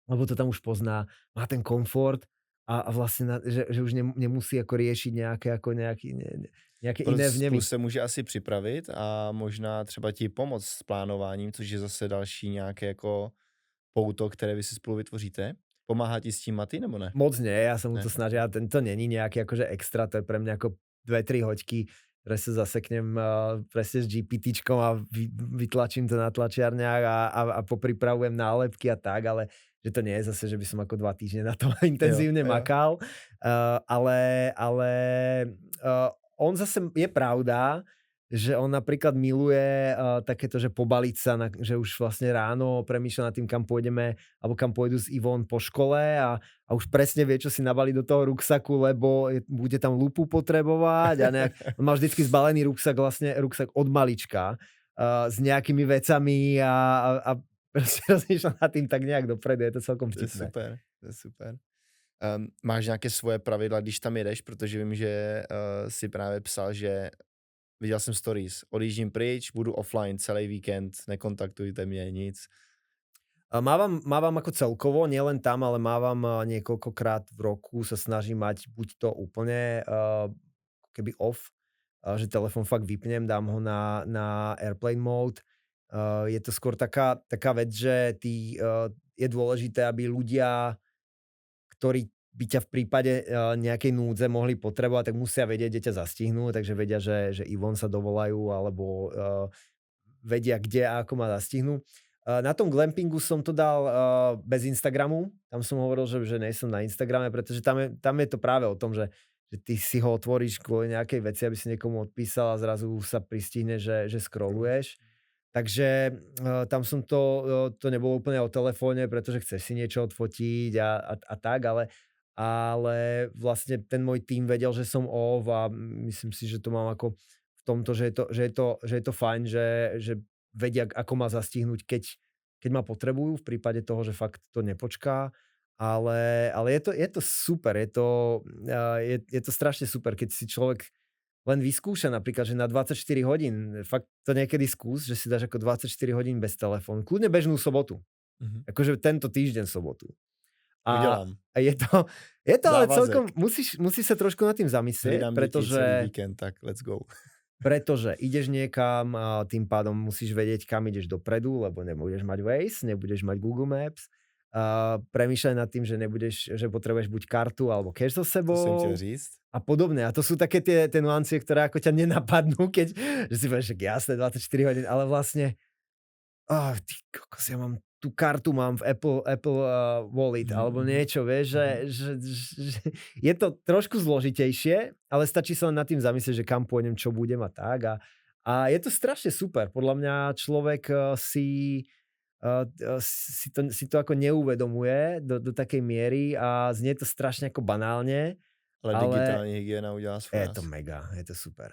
lebo to tam už pozná, má ten komfort a vlastne, že už nemusí ako riešiť nejaké iné vnemy. Plus se může asi připravit a možná třeba ti pomoct s plánováním, což je zase další nějaké jako pouto, které vy si spolu vytvoříte. Pomáhá ti s tím Maty, nebo ne? Moc nie, ja sa mu Ne. to snažia, to není nejaký akože extra, to je pre mňa ako 2-3 hoďky, ktoré sa zaseknem presne s GPTčkom a vytlačím to na tlačiarniach a popripravujem nálepky a tak, ale že to nie je zase, že by som ako 2 týždne na to intenzívne jo. makal. Ale on zase je pravda, že on napríklad miluje takéto, že pobaliť sa, že už vlastne ráno premýšľa nad tým, kam pôjdeme, alebo kam pôjdu s Ivon po škole a už presne vie, čo si nabali do toho ruksaku, lebo bude tam lupu potrebovať a on má vždycky zbalený ruksak od malička s nejakými vecami a proste rozmýšľa nad tým tak nejak dopredu, je to celkom To je vtipné. super, to je super. Máš nějaké svoje pravidla, když tam jedeš, protože vím, že si právě psal, že viděl jsem stories, odjíždím pryč, budu offline celý víkend, nekontaktujte mě, nic. Mávam ako celkovo, nielen tam, ale mávam niekoľkokrát v roku sa snažím mať buď to úplne keby off, že telefon fakt vypnem, dám ho na airplane mode. Je to skôr taká vec, že je dôležité, aby ľudia, ktorí by ťa v prípade nejakej núdze mohli potrebovať, tak musia vedieť, kde ťa zastihnú, takže vedia, že Ivon sa dovolajú, alebo vedia, kde a ako ma zastihnú. Na tom glampingu som to dal bez Instagramu. Tam som hovoril, že nie som na Instagrame, pretože tam je to práve o tom, že ty si ho otvoríš kvôli nejakej veci, aby si niekomu odpísal a zrazu sa pristihne, že scrolluješ. Takže tam som to nebolo úplne o telefóne, pretože chceš si niečo odfotiť a tak, ale vlastne ten môj tím vedel, že som off a myslím si, že to mám ako v tomto, že je to fajn, že vedia, ako ma zastihnúť, keď ma potrebujú, v prípade toho, že fakt to nepočká. Ale je to super, je to strašne super, keď si človek len vyskúša napríklad, že na 24 hodín, fakt to niekedy skús, že si dáš ako 24 hodín bez telefónu, kľudne bežnú sobotu, akože tento týždeň sobotu. A Udělám. je to ale Závazek. celkom, musíš sa trošku nad tým zamyslieť, Vydám děti pretože celý víkend, tak let's go. pretože ideš niekam a tým pádom musíš vedieť, kam ideš dopredu, lebo nebudeš mať Waze, nebudeš mať Google Maps. Premýšľaj nad tým, že potrebuješ buď kartu alebo cash so To jsem sebou chtěl říct. a podobne. A to sú také tie nuancie, ktoré ako ťa nenapadnú, že si povieš, že jasné, 24 hodín, ale vlastne ty kokos, ja mám tú kartu mám v Apple Wallet alebo niečo, vieš, že je to trošku zložitejšie, ale stačí sa len nad tým zamyslieť, že kam pôjdem, čo budem a tak. A je to strašne super. Podľa mňa človek si to ako neuvedomuje do takej miery a znie to strašne ako banálne, Ale digitální hygiena udělá svůj. je to mega, je to super.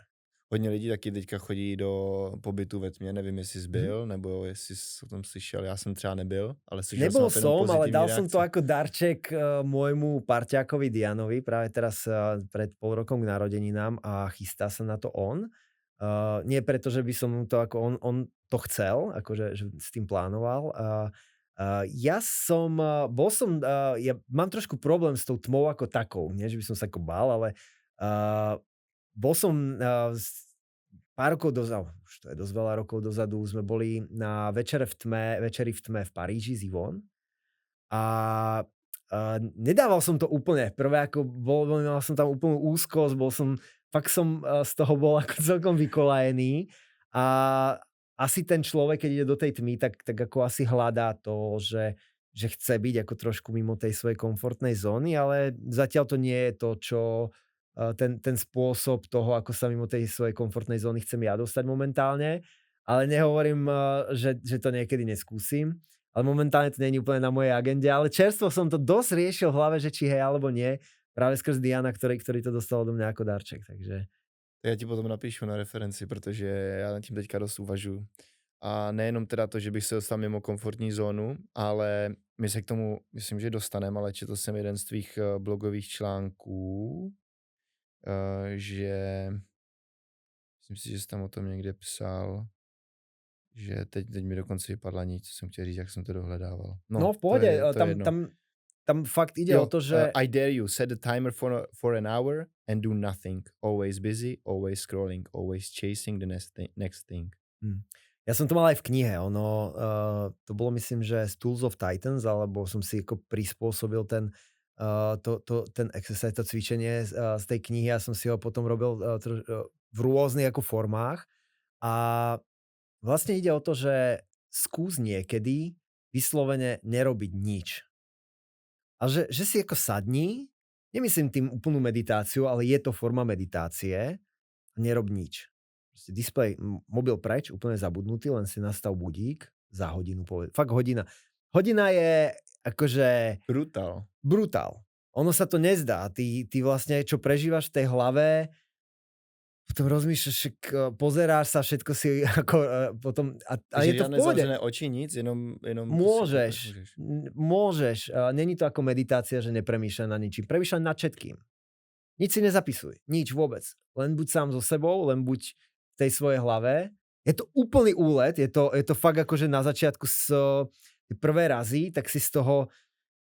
Hodně lidí taky teďka chodí do pobytu ve tmě, nevím, jestli jsi byl, nebo jestli jsi o tom slyšel, já jsem třeba nebyl, ale slyšel Nebol jsem som, ale dal reakce. som to ako darček môjmu parťákovi Dianovi, práve teraz pred pol rokom k narodeninám a chystá sa na to on. Nie preto, že by som mu to ako on to chcel, akože že s tým plánoval. Ja mám trošku problém s tou tmou ako takou, nie že by som sa ako bál, ale bol som pár rokov dozadu, už to je dosť veľa rokov dozadu, sme boli na večeri v tme v Paríži s Yvonne a nedával som to úplne. Prvé ako mal som tam úplnú úzkosť, fakt som z toho bol ako celkom vykolajený a asi ten človek, keď ide do tej tmy, tak ako asi hľadá to, že chce byť ako trošku mimo tej svojej komfortnej zóny, ale zatiaľ to nie je to, čo ten spôsob toho, ako sa mimo tej svojej komfortnej zóny chcem ja dostať momentálne, ale nehovorím, že to niekedy neskúsim, ale momentálne to nie je úplne na mojej agende, ale čerstvo som to dosť riešil v hlave, že či hej alebo nie, práve skrz Diana, ktorý to dostal do mňa ako darček, takže... Já ti potom napíšu na referenci, protože já nad tím teďka dost uvažuji. A nejenom teda to, že bych se dostal mimo komfortní zónu, ale my se k tomu, myslím, že dostaneme, ale četl jsem jeden z tvých blogových článků, že myslím si, že jsi tam o tom někde psal, že teď mi dokonce vypadla niť, co jsem chtěl říct, jak jsem to dohledával. No v pohode, tam fakt ide o to, že... I dare you, set a timer for an hour and do nothing. Always busy, always scrolling, always chasing the next thing. Ja som to mal aj v knihe, to bolo myslím, že z Tools of Titans, alebo som si ako prispôsobil ten exercise, to cvičenie z tej knihy a som si ho potom robil v rôznych ako formách a vlastne ide o to, že skús niekedy vyslovene nerobiť nič. A že si ako sadni, nemyslím tým úplnú meditáciu, ale je to forma meditácie a nerob nič. Proste displej, mobil preč, úplne zabudnutý, len si nastav budík za hodinu. Fakt hodina. Hodina je akože... Brutál. Ono sa to nezdá. Ty vlastne, čo prežívaš v tej hlave, potom rozmýšľaš, pozeráš sa, všetko si ako potom... A je to v pohode. Žádné oči, nic, jenom Môžeš. Není to ako meditácia, že nepremýšľaj na ničím. Premýšľaj nad všetkým. Nič si nezapisuj. Nič vôbec. Len buď sám so sebou, len buď v tej svojej hlave. Je to úplný úlet. Je to fakt akože na začiatku tie prvé razy, tak si z toho,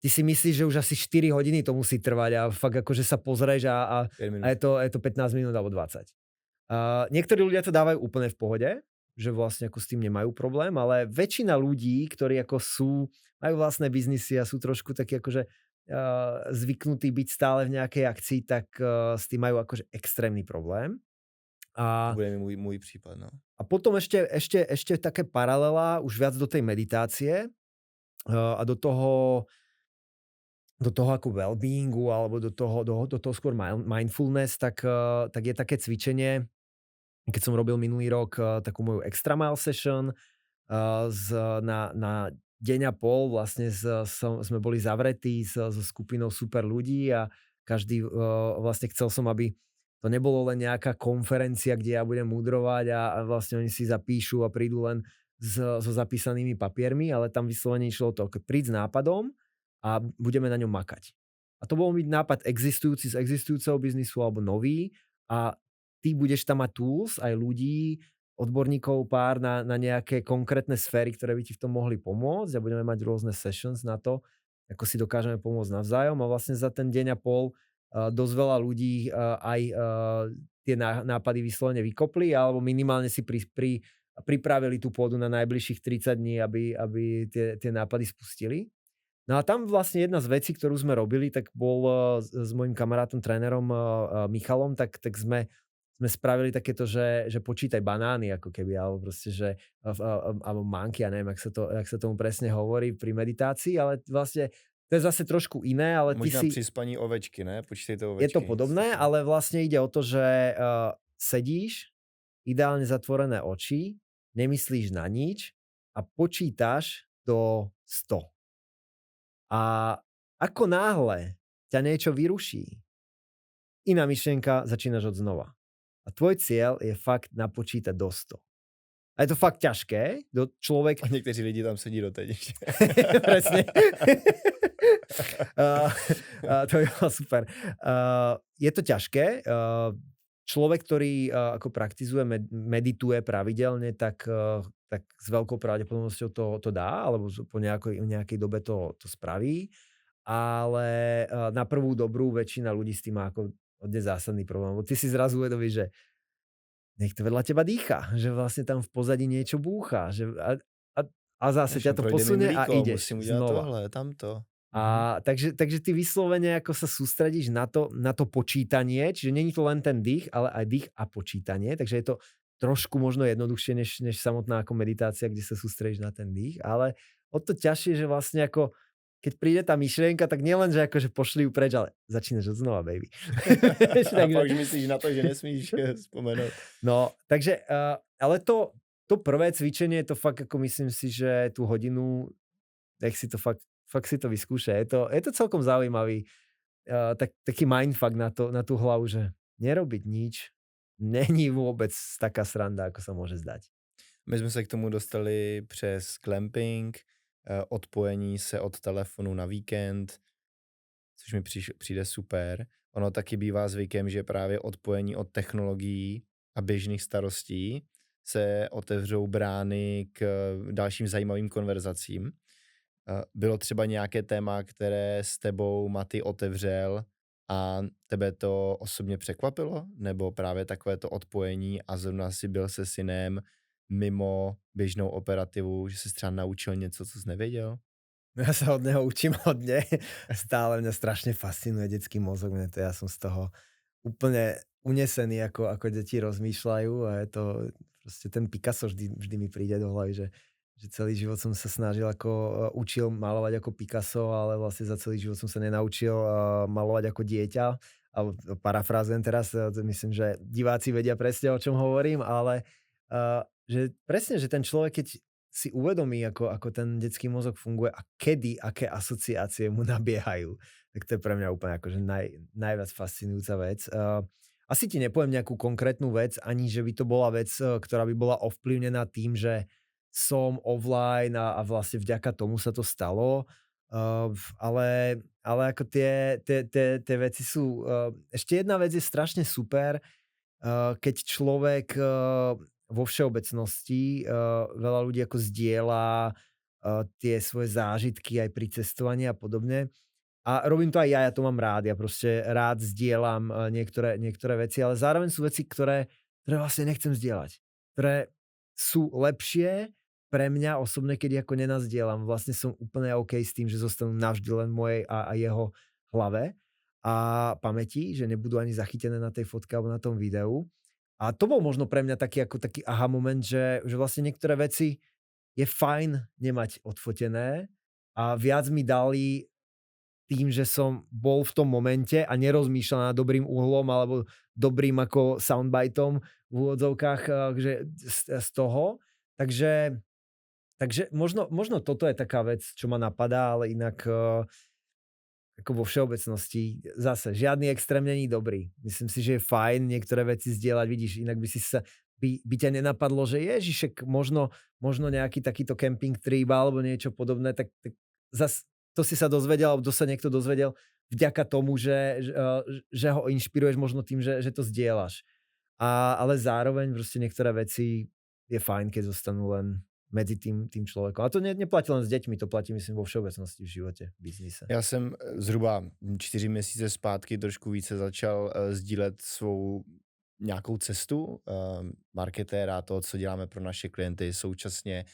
ty si myslíš, že už asi 4 hodiny to musí trvať a fakt akože sa pozrieš a je to 15 minút alebo 20. Niektorí ľudia to dávajú úplne v pohode, že vlastne ako s tým nemajú problém, ale väčšina ľudí, ktorí ako majú vlastné biznisy a sú trošku takí akože zvyknutí byť stále v nejakej akcii, tak s tým majú akože extrémny problém. To bude môj prípad, no. A potom ešte také paralela, už viac do tej meditácie a do toho ako well-beingu alebo do toho skôr mindfulness, tak je také cvičenie, keď som robil minulý rok takú moju extra mile session na deň a pol, vlastne sme boli zavretí so skupinou super ľudí a každý vlastne chcel som, aby to nebolo len nejaká konferencia, kde ja budem mudrovať a vlastne oni si zapíšu a prídu len so zapísanými papiermi, ale tam vyslovene išlo to, príď s nápadom a budeme na ňom makať. A to bol byť nápad existujúci z existujúceho biznisu alebo nový a ty budeš tam mať tools, aj ľudí, odborníkov pár na nejaké konkrétne sféry, ktoré by ti v tom mohli pomôcť a budeme mať rôzne sessions na to, ako si dokážeme pomôcť navzájom a vlastne za ten deň a pol dosť veľa ľudí aj tie nápady vyslovene vykopli alebo minimálne si pripravili tú pôdu na najbližších 30 dní, aby tie nápady spustili. No a tam vlastne jedna z vecí, ktorú sme robili, tak bol s mojim kamarátom, trénerom Michalom, tak sme spravili takéto, že počítaj banány, ako keby, alebo proste, že alebo manky, ja neviem, jak sa tomu presne hovorí pri meditácii, ale vlastne to je zase trošku iné, ale možná pri spaní ovečky, ne? Počítejte ovečky. Je to podobné, ale vlastne ide o to, že sedíš, ideálne zatvorené oči, nemyslíš na nič a počítaš do 100. A ako náhle ťa niečo vyruší, iná myšlienka, začínaš od znova. A tvoj cieľ je fakt napočítať do 100. A je to fakt ťažké. A niekteří lidi tam sedí doteď. Presne. To je super. Je to ťažké. Človek, ktorý ako praktizuje, medituje pravidelne, tak s veľkou pravdepodobnosťou to dá, alebo po nejakej dobe to spraví. Ale na prvú dobrú väčšina ľudí s tým má ako hodne zásadný problém. Lebo ty si zrazu uvedomíš, že niekto vedľa teba dýcha, že vlastne tam v pozadí niečo búcha. A zase ťa to posunie a ideš znova. Tohle, tamto. Takže ty vyslovene ako sa sústredíš na to počítanie, čiže není to len ten dých, ale aj dých a počítanie, takže je to trošku možno jednoduchšie než samotná ako meditácia, kde sa sústredíš na ten dých, ale o to ťažšie, že vlastne ako keď príde tá myšlienka, tak nielen, že akože pošli ju preč, ale začínaš od znova, baby. A pak už myslíš na to, že nesmíš spomenúť. No, takže, ale to prvé cvičenie, to fakt ako myslím si, že tú hodinu, nech si to fakt si to vyskúša. Je to celkom zaujímavý taký mindfuck na tú hlavu, že nerobiť nič není vôbec taká sranda, ako sa môže zdať. My jsme se k tomu dostali přes clamping, odpojení se od telefonu na víkend, což mi přijde super. Ono taky bývá zvykem, že právě odpojení od technologií a běžných starostí se otevřou brány k dalším zajímavým konverzacím. Bylo třeba nějaké téma, které s tebou Maty otevřel a tebe to osobně překvapilo? Nebo právě takové to odpojení a zrovna si byl se synem mimo běžnou operativu, že jsi třeba naučil něco, co jsi nevěděl? Ja sa od neho učím hodne. Stále mňa strašne fascinuje detský mozog. Ja som z toho úplne unesený, ako deti rozmýšľajú a je to proste ten Picasso vždy mi príde do hlavy, že celý život som sa snažil učil malovať ako Picasso, ale vlastne za celý život som sa nenaučil malovať ako dieťa. A parafrázujem teraz, myslím, že diváci vedia presne, o čom hovorím, ale že presne, že ten človek, keď si uvedomí, ako ten detský mozog funguje a aké asociácie mu nabiehajú, tak to je pre mňa úplne akože najviac fascinujúca vec. Asi ti nepoviem nejakú konkrétnu vec, ani že by to bola vec, ktorá by bola ovplyvnená tým, že som offline a vlastne vďaka tomu sa to stalo. Ale ako tie veci sú... Ešte jedna vec je strašne super, keď človek vo všeobecnosti veľa ľudí ako zdieľa tie svoje zážitky aj pri cestovaní a podobne. A robím to aj ja to mám rád. Ja proste rád zdieľam niektoré veci, ale zároveň sú veci, ktoré vlastne nechcem zdieľať. Ktoré sú lepšie pre mňa osobne, keď ako nenazdielam. Vlastne som úplne OK s tým, že zostanú navždy len v mojej a jeho hlave a pamäti, že nebudú ani zachytené na tej fotke alebo na tom videu. A to bol možno pre mňa taký aha moment, že vlastne niektoré veci je fajn nemať odfotené a viac mi dali tým, že som bol v tom momente a nerozmýšľal nad dobrým uhlom alebo dobrým ako soundbitom v úvodzovkách, že z toho. Takže možno toto je taká vec, čo ma napadá, ale inak ako vo všeobecnosti zase žiadny extrém není dobrý. Myslím si, že je fajn niektoré veci zdieľať, vidíš, inak by ťa nenapadlo, že ježišek, možno nejaký takýto camping trip alebo niečo podobné, tak zas to si sa dozvedel, alebo to sa niekto dozvedel vďaka tomu, že ho inšpiruješ možno tým, že to zdieľaš. Ale zároveň proste niektoré veci je fajn, keď zostanú len medzi tým človekom. A to neplatí len s deťmi, to platí myslím vo všeobecnosti v živote, v biznise. Já jsem zhruba 4 měsíce zpátky trošku více začal sdílet svou nějakou cestu marketéra, toho, co děláme pro naše klienty. Současně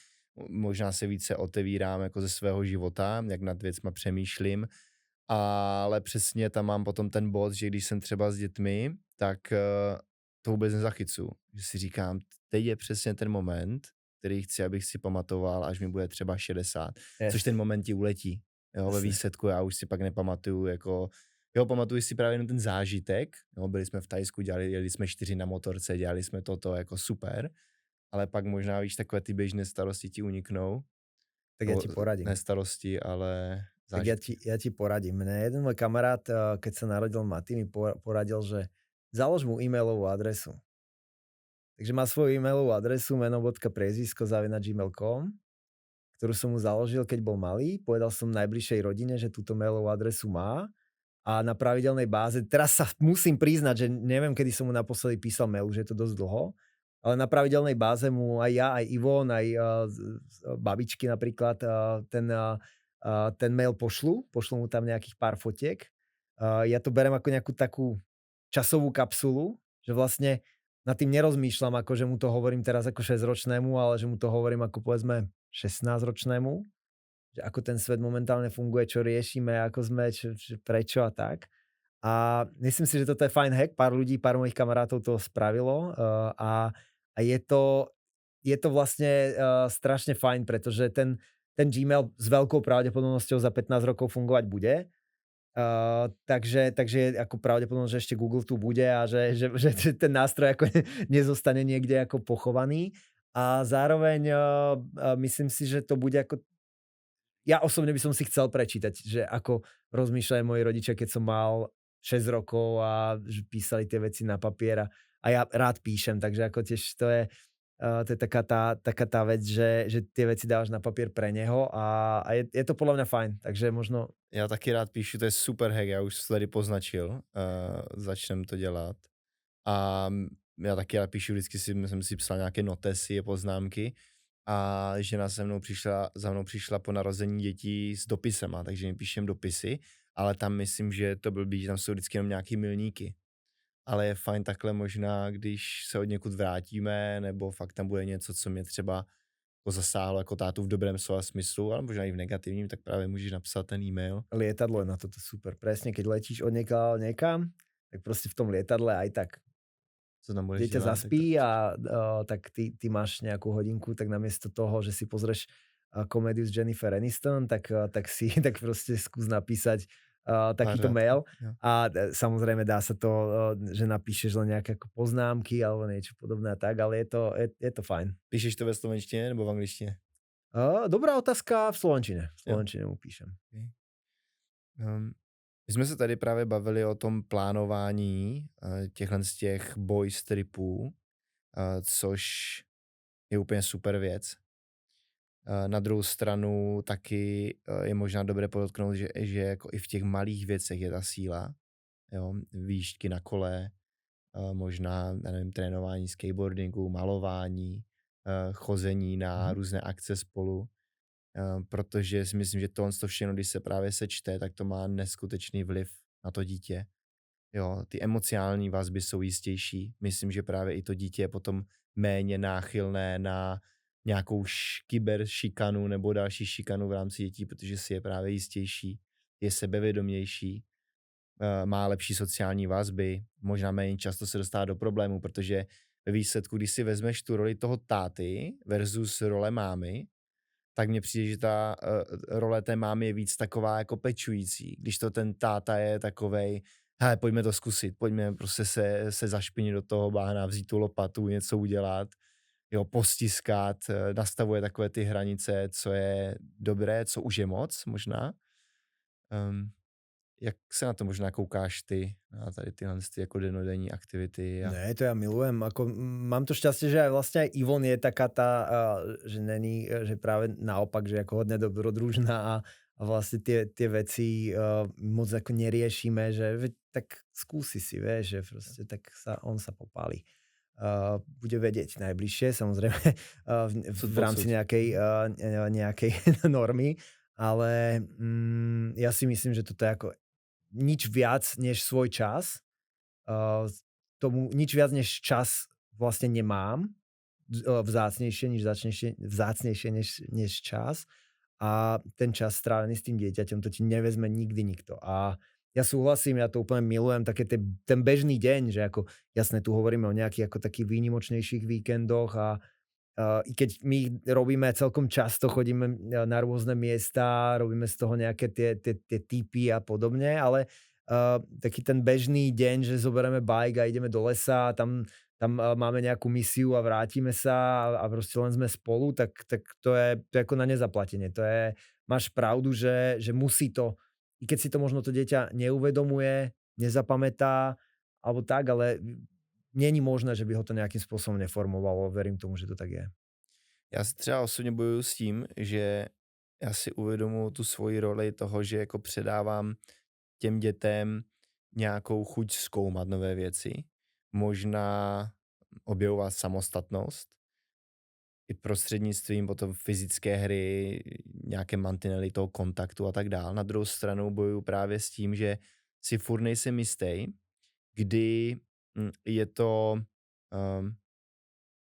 možná se více otevírám jako ze svého života, jak nad věcma přemýšlím, ale přesně tam mám potom ten bod, že když jsem třeba s dětmi, tak to vůbec nezachycuju. Že si říkám, teď je přesně ten moment, který chci, abych si pamatoval, až mi bude třeba 60. Což ten moment ti uletí. Jo, ve výsledku já už si pak nepamatuju, jako jo, pamatuju si právě jenom ten zážitek, jo, byli jsme v Thajsku, jeli jsme 4 na motorce, dělali jsme toto jako super, ale pak možná, víš, takové ty běžné starosti ti uniknou. Tak ja ti poradím. Ne starosti, ale zážitky. Tak ja ti poradím. Mne jeden môj kamarát, keď sa narodil Matý, mi poradil, že založ mu e-mailovú adresu. Takže má svoju e-mailovú adresu meno.priezvisko@gmail.com, ktorú som mu založil, keď bol malý. Povedal som najbližšej rodine, že túto mailovú adresu má a na pravidelnej báze, teraz sa musím priznať, že neviem, kedy som mu naposledy písal mail, už je to dosť dlho, ale na pravidelnej báze mu aj ja, aj Ivon, aj babičky napríklad ten mail pošlu mu tam nejakých pár fotiek. Ja to berem ako nejakú takú časovú kapsulu, že vlastne nad tým nerozmýšľam, ako že mu to hovorím teraz ako 6-ročnému, ale že mu to hovorím ako povedzme 16-ročnému, že ako ten svet momentálne funguje, čo riešime, ako sme, prečo a tak. A myslím si, že toto je fajn hack, pár mojich kamarátov to spravilo a je to vlastne strašne fajn, pretože ten Gmail s veľkou pravdepodobnosťou za 15 rokov fungovať bude. Takže je ako pravdepodobnosť, že ešte Google tu bude a že ten nástroj ako nezostane niekde ako pochovaný. A zároveň myslím si, že to bude ako... Ja osobne by som si chcel prečítať, že ako rozmýšľajú moji rodičia, keď som mal 6 rokov a písali tie veci na papier a ja rád píšem, takže ako tiež to je taká tá vec, že tie veci dávaš na papier pre neho a je to podľa mňa fajn, takže možno... Já taky rád píšu, to je super hack, já už to tady poznačil, začnem to dělat. A já taky rád píšu, vždycky jsem si psal nějaké notesy, poznámky a žena za mnou přišla po narození dětí s dopisema, takže my píšem dopisy, ale tam myslím, že to blbý, že tam jsou vždycky jenom nějaký milníky. Ale je fajn takhle možná, když se od někud vrátíme, nebo fakt tam bude něco, co mě třeba jako zasáhlo jako tátu v dobrém slova smyslu, ale možná i v negativním, tak právě můžeš napsat ten e-mail. Lietadlo je na toto super. Presne, keď letíš od niekam, tak proste v tom lietadle aj tak dieťa zaspí a tak ty máš nejakú hodinku, tak namiesto toho, že si pozrieš komédiu s Jennifer Aniston, tak proste skús napísať takýto mail a samozrejme dá sa to, že napíšeš len nejaké ako poznámky alebo niečo podobné a tak, ale je to fajn. Píšeš to ve slovenčine nebo v angličtine? Dobrá otázka, v slovenčine. V slovenčine mu píšem. Okay. My jsme se tady právě bavili o tom plánování z těch boys tripů, což je úplně super věc. Na druhou stranu taky je možná dobré podotknout, že jako i v těch malých věcech je ta síla. Jo? Výšky na kole, možná, nevím, trénování skateboardingu, malování, chození na různé akce spolu. protože si myslím, že to všechno, když se právě sečte, tak to má neskutečný vliv na to dítě. Jo, ty emocionální vazby jsou jistější. Myslím, že právě i to dítě je potom méně náchylné na nějakou kyberšikanu nebo další šikanu v rámci dětí, protože si je právě jistější, je sebevědomější, má lepší sociální vazby, možná méně často se dostává do problému, protože ve výsledku, když si vezmeš tu roli toho táty versus role mámy, tak mně přijde, že ta role té mámy je víc taková jako pečující, když to ten táta je takovej, hele, pojďme to zkusit, pojďme prostě se zašpinit do toho bahna, vzít tu lopatu, něco udělat, jo, postiskat, nastavuje takové ty hranice, co je dobré, co už je moc možná. Um, Jak se na to možná koukáš ty, na tady tyhle ty jako denodenní aktivity? A... Ne, to ja milujem. Ako, mám to šťastie, že aj vlastne aj Ivon je taká tá, že není, že práve naopak, že ako hodne dobrodružná a vlastne tie veci moc ako neriešime, že tak skúsi si, vieš, že proste tak on sa popáli. Bude vedieť najbližšie, samozrejme, v rámci nejakej normy, ale ja si myslím, že toto je ako nič viac než svoj čas. Tomu nič viac než čas vlastne nemám, vzácnejšie než čas, a ten čas strávený s tým dieťaťom, to ti nevezme nikdy nikto. A ja súhlasím, ja to úplne milujem, také ten bežný deň, že ako jasné, tu hovoríme o nejakých ako takých výnimočnejších víkendoch a i keď my ich robíme celkom často, chodíme na rôzne miesta, robíme z toho nejaké tie tipy a podobne, ale taký ten bežný deň, že zoberieme bike a ideme do lesa, tam máme nejakú misiu a vrátime sa a proste len sme spolu, tak to je ako na nezaplatenie. Máš pravdu, že musí to, i keď si to možno to dieťa neuvedomuje, nezapamätá, alebo tak, ale není možné, že by ho to nějakým způsobem neformovalo. Verím tomu, že to tak je. Já si třeba osobně bojuju s tím, že já si uvědomuji tu svoji roli toho, že jako předávám těm dětem nějakou chuť zkoumat nové věci, možná objevovat samostatnost, i prostřednictvím potom fyzické hry, nějaké mantinely toho kontaktu a tak dál. Na druhou stranu bojuju právě s tím, že si furt nejsem jistý, kdy je to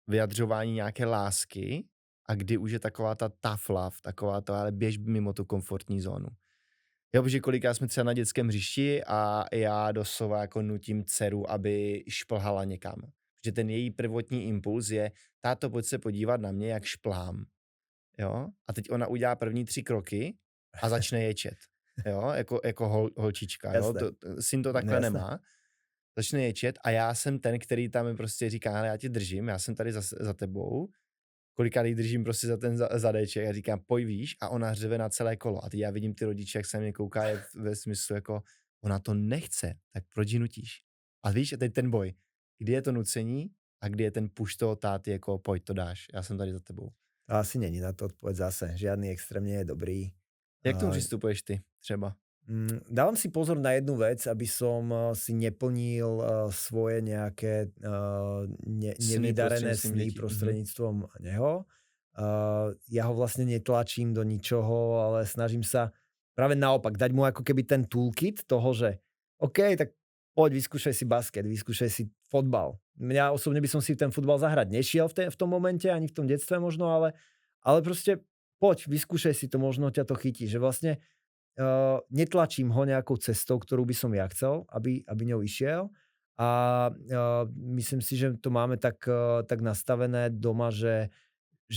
vyjadřování nějaké lásky a kdy už je taková ta tough love, taková to, ale běž mimo tu komfortní zónu. Jo, protože kolikrát jsme třeba na dětském hřišti a já doslova jako nutím dceru, aby šplhala někam. Protože ten její prvotní impuls je, táto, pojď se podívat na mě, jak šplhám. Jo? A teď ona udělá první 3 kroky a začne ječet. Jo? Jako holčička. Jo? Syn to takhle nemá. Začne ječet a já jsem ten, který tam mi prostě říká, ale já tě držím, já jsem tady za tebou, kolikrát jí držím prostě za ten zadeček a říkám, pojď výš, a ona řve na celé kolo. A teď já vidím ty rodiče, jak se na mě kouká, ve smyslu jako, ona to nechce, tak proč ji nutíš? A víš, a teď ten boj, kdy je to nucení a kdy je ten push toho táty, jako pojď, to dáš, já jsem tady za tebou. To asi není na to odpověď zase, žádný extrém nie je dobrý. Jak tomu přistupuješ ty třeba? Dávam si pozor na jednu vec, aby som si neplnil svoje nejaké nevydarené sny prostredníctvom neho. Ja ho vlastne netlačím do ničoho, ale snažím sa práve naopak dať mu ako keby ten toolkit toho, že OK, tak poď, vyskúšaj si basket, vyskúšaj si fotbal. Mňa osobne by som si ten futbal zahrať nešiel v tom momente, ani v tom detstve možno, ale proste poď, vyskúšaj si to, možno ťa to chytí, že vlastne netlačím ho nejakou cestou, ktorú by som ja chcel, aby ňou išiel, a myslím si, že to máme tak nastavené doma, že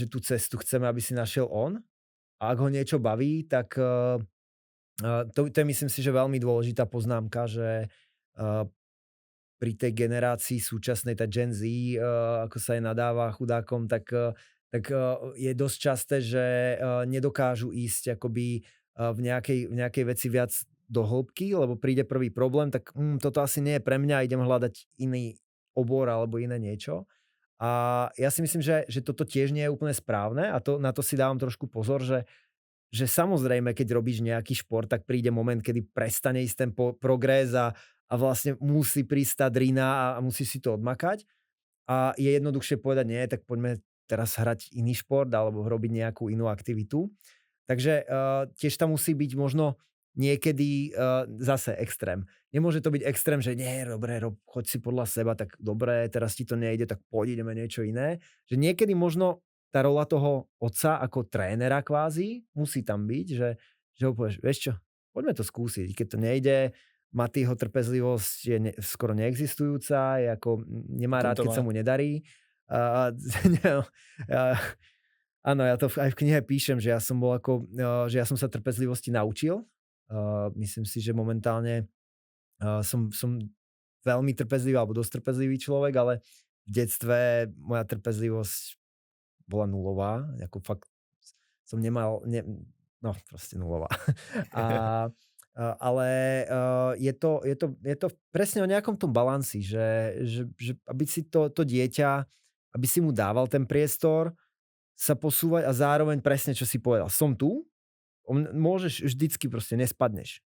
tú cestu chceme, aby si našiel on, a ak ho niečo baví, tak to je, myslím si, že veľmi dôležitá poznámka, že pri tej generácii súčasnej, tá Gen Z, ako sa aj nadáva chudákom, tak je dosť časté, že nedokážu ísť akoby v nejakej veci viac do hĺbky, lebo príde prvý problém, tak toto asi nie je pre mňa, idem hľadať iný obor alebo iné niečo. A ja si myslím, že toto tiež nie je úplne správne, a na to si dávam trošku pozor, že samozrejme, keď robíš nejaký šport, tak príde moment, kedy prestane ísť ten progres a vlastne musí prísť tá drina a musí si to odmakať. A je jednoduchšie povedať, nie, tak poďme teraz hrať iný šport alebo robiť nejakú inú aktivitu. Takže tiež tam musí byť možno niekedy zase extrém. Nemôže to byť extrém, že nie, dobre, choď si podľa seba, tak dobre, teraz ti to nejde, tak poď, ideme niečo iné. Že niekedy možno tá rola toho otca ako trénera kvázi musí tam byť, že ho povieš, vieš čo, poďme to skúsiť. Keď to nejde, Matýho trpezlivosť je skoro neexistujúca, je ako, nemá rád, keď sa mu nedarí. No, áno, ja to aj v knihe píšem, že ja som bol ako, že ja som sa trpezlivosti naučil. Myslím si, že momentálne som veľmi trpezlivý alebo dosť trpezlivý človek, ale v detstve moja trpezlivosť bola nulová. Ako fakt som nemal, no proste nulová. Ale je to presne o nejakom tom balansi, že aby si to dieťa, aby si mu dával ten priestor sa posúvať a zároveň presne, čo si povedal. Som tu, môžeš vždycky proste, nespadneš.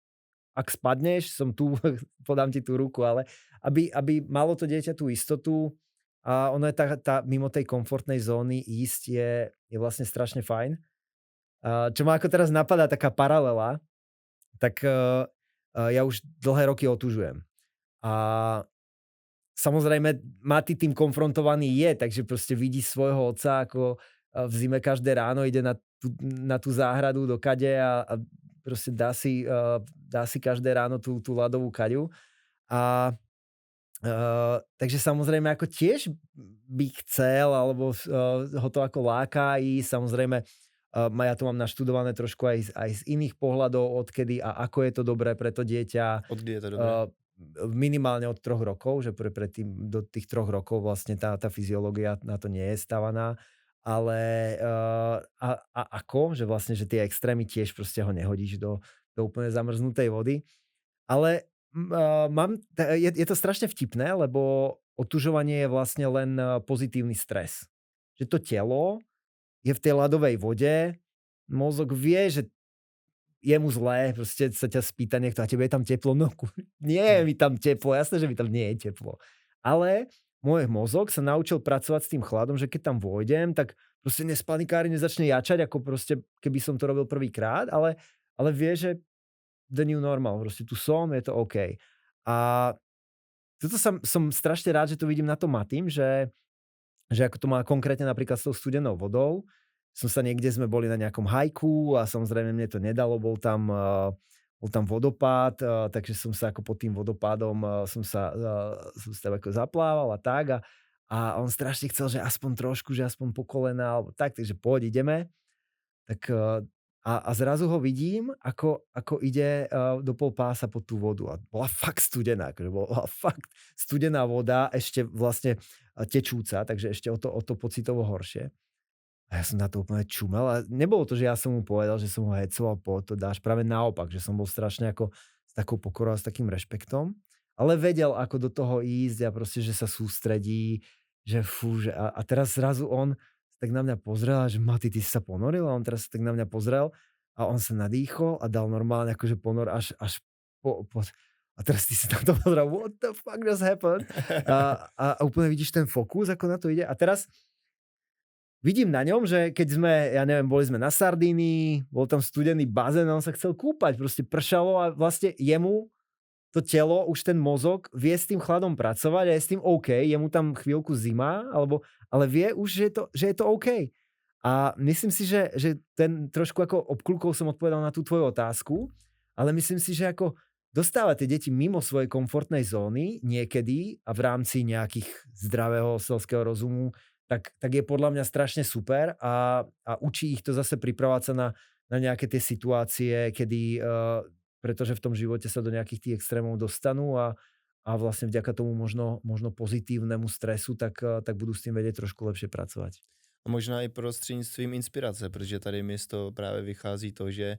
Ak spadneš, som tu, podám ti tú ruku, ale aby malo to dieťa tú istotu a ono je mimo tej komfortnej zóny ísť je vlastne strašne fajn. Čo ma ako teraz napadá, taká paralela, tak ja už dlhé roky otužujem. A samozrejme, Mati tým konfrontovaný je, takže proste vidí svojho otca, ako v zime každé ráno ide na tú záhradu do kade a proste dá si každé ráno tú ľadovú kaďu. Takže samozrejme, ako tiež by chcel, alebo ho to ako láka ísť, samozrejme, ja to mám naštudované trošku aj z iných pohľadov, odkedy a ako je to dobré pre to dieťa. Odkdy je to dobré? Minimálne od 3 rokov, že do tých 3 rokov vlastne tá fyziológia na to nie je stavaná. Ale ako? Že vlastne, že tie extrémy tiež proste ho nehodíš do úplne zamrznutej vody. Ale je to strašne vtipné, lebo otužovanie je vlastne len pozitívny stres. Že to telo je v tej ľadovej vode, mozog vie, že je mu zlé, proste sa ťa spýta niekto, a tebe je tam teplo? No, nie je mi tam teplo, jasné, že mi tam nie je teplo. Ale môj mozog sa naučil pracovať s tým chladom, že keď tam vôjdem, tak proste nespanikári, nezačne jačať, ako proste, keby som to robil prvýkrát, ale vie, že the new normal, proste tu som, je to OK. A toto som strašne rád, že to vidím na tom Matým, že ako to má konkrétne napríklad s tou studenou vodou. Niekde sme boli na nejakom hajku a samozrejme mne to nedalo, bol tam vodopád, takže som sa ako pod tým vodopádom som sa ako zaplával a tak a on strašne chcel, že aspoň trošku, že aspoň po kolena alebo tak, takže poď, ideme. Tak a zrazu ho vidím, ako ide do pol pása pod tú vodu a bola fakt studená, akože bola fakt studená voda, ešte vlastne tečúca, takže ešte o to pocitovo horšie. A ja som na to úplne čumel a nebolo to, že ja som mu povedal, že som ho hecoval, to dáš, práve naopak, že som bol strašne ako s takou pokorou a s takým rešpektom, ale vedel, ako do toho ísť a proste, že sa sústredí, že fú, že a teraz zrazu on tak na mňa pozrel a že Mati, ty si sa ponoril? A on teraz tak na mňa pozrel a on sa nadýchol a dal normálne akože ponor až po a teraz ty si na to pozrel, what the fuck just happened? A úplne vidíš ten fokus, ako na to ide. A teraz vidím na ňom, že keď sme, ja neviem, boli sme na Sardínii, bol tam studený bazén a on sa chcel kúpať, proste pršalo a vlastne jemu to telo, už ten mozog vie s tým chladom pracovať a je s tým OK, je mu tam chvíľku zima, ale vie už, že je to OK. A myslím si, že ten trošku ako obklúkol som odpovedal na tú tvoju otázku, ale myslím si, že ako dostávať tie deti mimo svojej komfortnej zóny niekedy a v rámci nejakých zdravého selského rozumu, tak je podľa mňa strašne super a učí ich to zase pripravovať sa na nejaké tie situácie, kedy, pretože v tom živote sa do nejakých tých extrémov dostanú a vlastne vďaka tomu možno pozitívnemu stresu, tak budú s tým vedieť trošku lepšie pracovať. A možná i prostřednictvím inspirace, protože tady mi z toho právě vychází to, že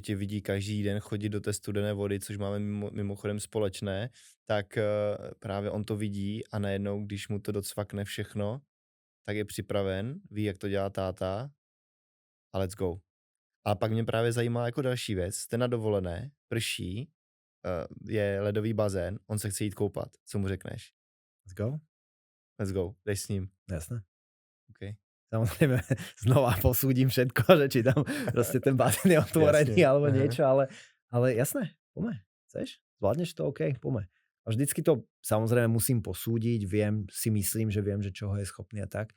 tě vidí každý den chodit do té studené vody, což máme mimochodem společné, tak právě on to vidí a najednou, když mu to docvakne všechno, tak je připraven, ví, jak to dělá táta a let's go. A pak mě právě zajímá jako další věc, jste na dovolené, prší, je ledový bazén, on se chce jít koupat, co mu řekneš? Let's go. Let's go, jdeš s ním. Jasné. Okay. samozrejme znova posúdim všetko, že či tam proste ten bazén je otvorený Jasne, alebo aha. niečo, ale jasné, poďme, chceš? Zvládneš to? OK, poďme. A vždycky to samozrejme musím posúdiť, myslím, že viem, že čoho je schopný a tak.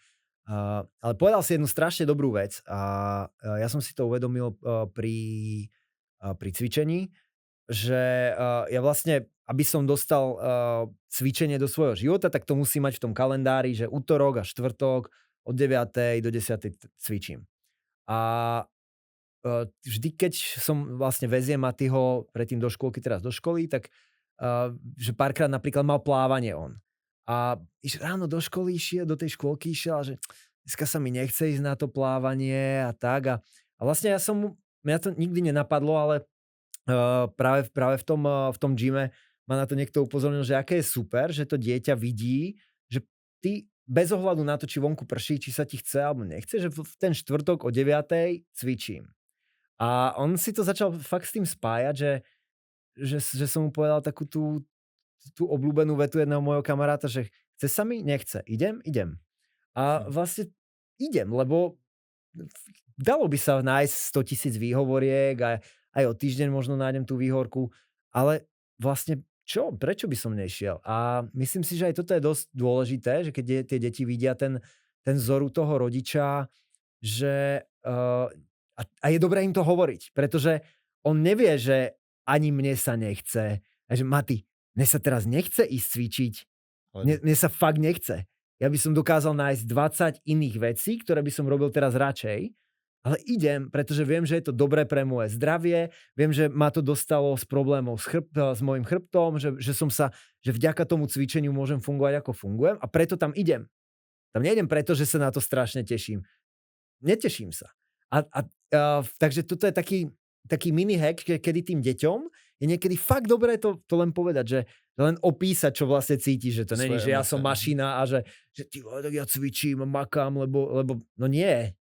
Ale povedal si jednu strašne dobrú vec a ja som si to uvedomil pri cvičení, že ja vlastne, aby som dostal cvičenie do svojho života, tak to musím mať v tom kalendári, že útorok a štvrtok od 9. do 10. cvičím. A vždy, keď som vlastne veziem Matyho predtým do škôlky, teraz do školy, tak že párkrát napríklad mal plávanie on. A ráno do školy išiel, do tej škôlky išiel a že dneska sa mi nechce ísť na to plávanie a tak. A vlastne mňa to nikdy nenapadlo, ale práve v tom gyme ma na to niekto upozornil, že aké je super, že to dieťa vidí, že ty bez ohľadu na to, či vonku prší, či sa ti chce alebo nechce, že v ten štvrtok o 9. cvičím. A on si to začal fakt s tým spájať, že som mu povedal takú tú obľúbenú vetu jedného môjho kamaráta, že chce sa mi? Nechce. Idem. A vlastne idem, lebo dalo by sa nájsť 100 000 výhovoriek a aj o týždeň možno nájdem tú výhorku, ale vlastne prečo by som nešiel? A myslím si, že aj toto je dosť dôležité, že keď tie deti vidia ten vzor toho rodiča, že a je dobré im to hovoriť, pretože on nevie, že ani mne sa nechce. A že Maty, mne sa teraz nechce ísť cvičiť. Mne sa fakt nechce. Ja by som dokázal nájsť 20 iných vecí, ktoré by som robil teraz radšej, ale idem, pretože viem, že je to dobré pre moje zdravie, viem, že ma to dostalo z problémov s mojim chrbtom, že vďaka tomu cvičeniu môžem fungovať, ako fungujem a preto tam idem. Tam nejdem preto, že sa na to strašne teším. Neteším sa. Takže toto je taký mini hack, kedy tým deťom je niekedy fakt dobré to len povedať, že len opísať, čo vlastne cítiš, že to není, že ja som mašina a že ty, tak ja cvičím, makám, lebo no nie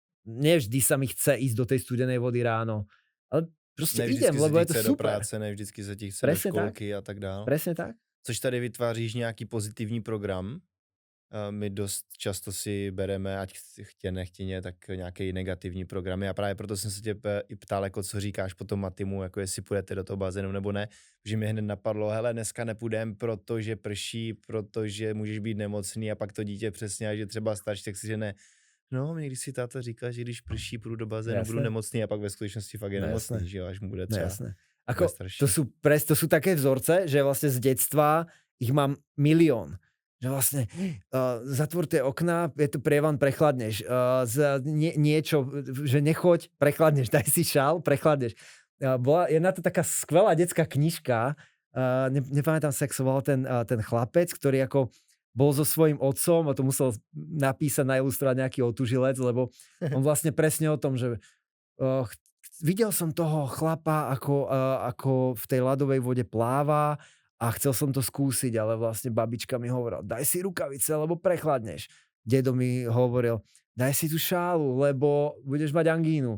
vždy sa mi chce ísť do tej studenej vody ráno. Ale proste idem, lebo je to super. Do práce, ne vždycky se ti chce do školky a tak dále. Presne tak. Což tady vytváříš nějaký pozitivní program. My dost často si bereme, ať chtě nechtěně, tak nějaký negativní program. A právě proto jsem se tě i ptal, jako co říkáš potom Matymu, jako jestli půjdete do toho bazénu nebo ne, že mi hned napadlo, hele, dneska nepůjdem, protože prší, protože můžeš být nemocný a pak to dítě přesně, a že třeba starší, tak si že ne. No, mě když si táta říká, že když prší, půjdu do bazénu, budu nemocný a pak ve skutečnosti fakt je nemocný, že jo, až mu bude třeba. Jasné. Ako, to sú také vzorce, že vlastne z detstva ich mám milión. Že vlastne zatvor tie okná, je to prievan, prechladneš. Niečo, že nechoď, prechladneš, daj si šál, prechladneš. Je na to taká skvelá detská knižka, nepamätám sa, jak sa volal ten chlapec, ktorý ako bol so svojím otcom a to musel napísať, nailustrovať nejaký otužilec, lebo on vlastne presne o tom, že videl som toho chlapa, ako v tej ľadovej vode pláva a chcel som to skúsiť, ale vlastne babička mi hovorila, daj si rukavice, lebo prechladneš. Dedo mi hovoril, daj si tú šálu, lebo budeš mať angínu.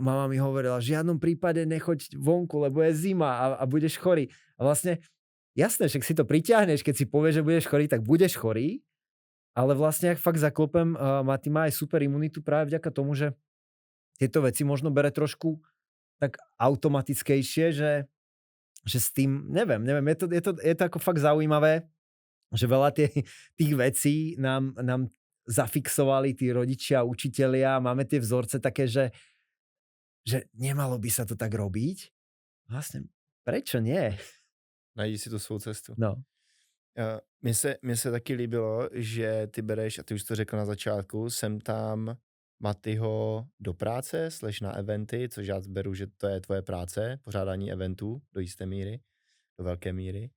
Mama mi hovorila, v žiadnom prípade nechoď vonku, lebo je zima a budeš chorý. A vlastne jasné, však si to pritiahneš, keď si povieš, že budeš chorý, tak budeš chorý, ale vlastne ak fakt zaklopem, Maty má aj super imunitu práve vďaka tomu, že tieto veci možno bere trošku tak automatickejšie, že s tým, neviem, je to ako fakt zaujímavé, že veľa tých vecí nám zafixovali tí rodičia, učitelia, máme tie vzorce také, že nemalo by sa to tak robiť. Vlastne, prečo nie? Najdi si tu svou cestu. No. Mně se taky líbilo, že ty bereš, a ty už to řekl na začátku, sem tam Matyho do práce, / na eventy, což já beru, že to je tvoje práce, pořádání eventů do jisté míry, do velké míry,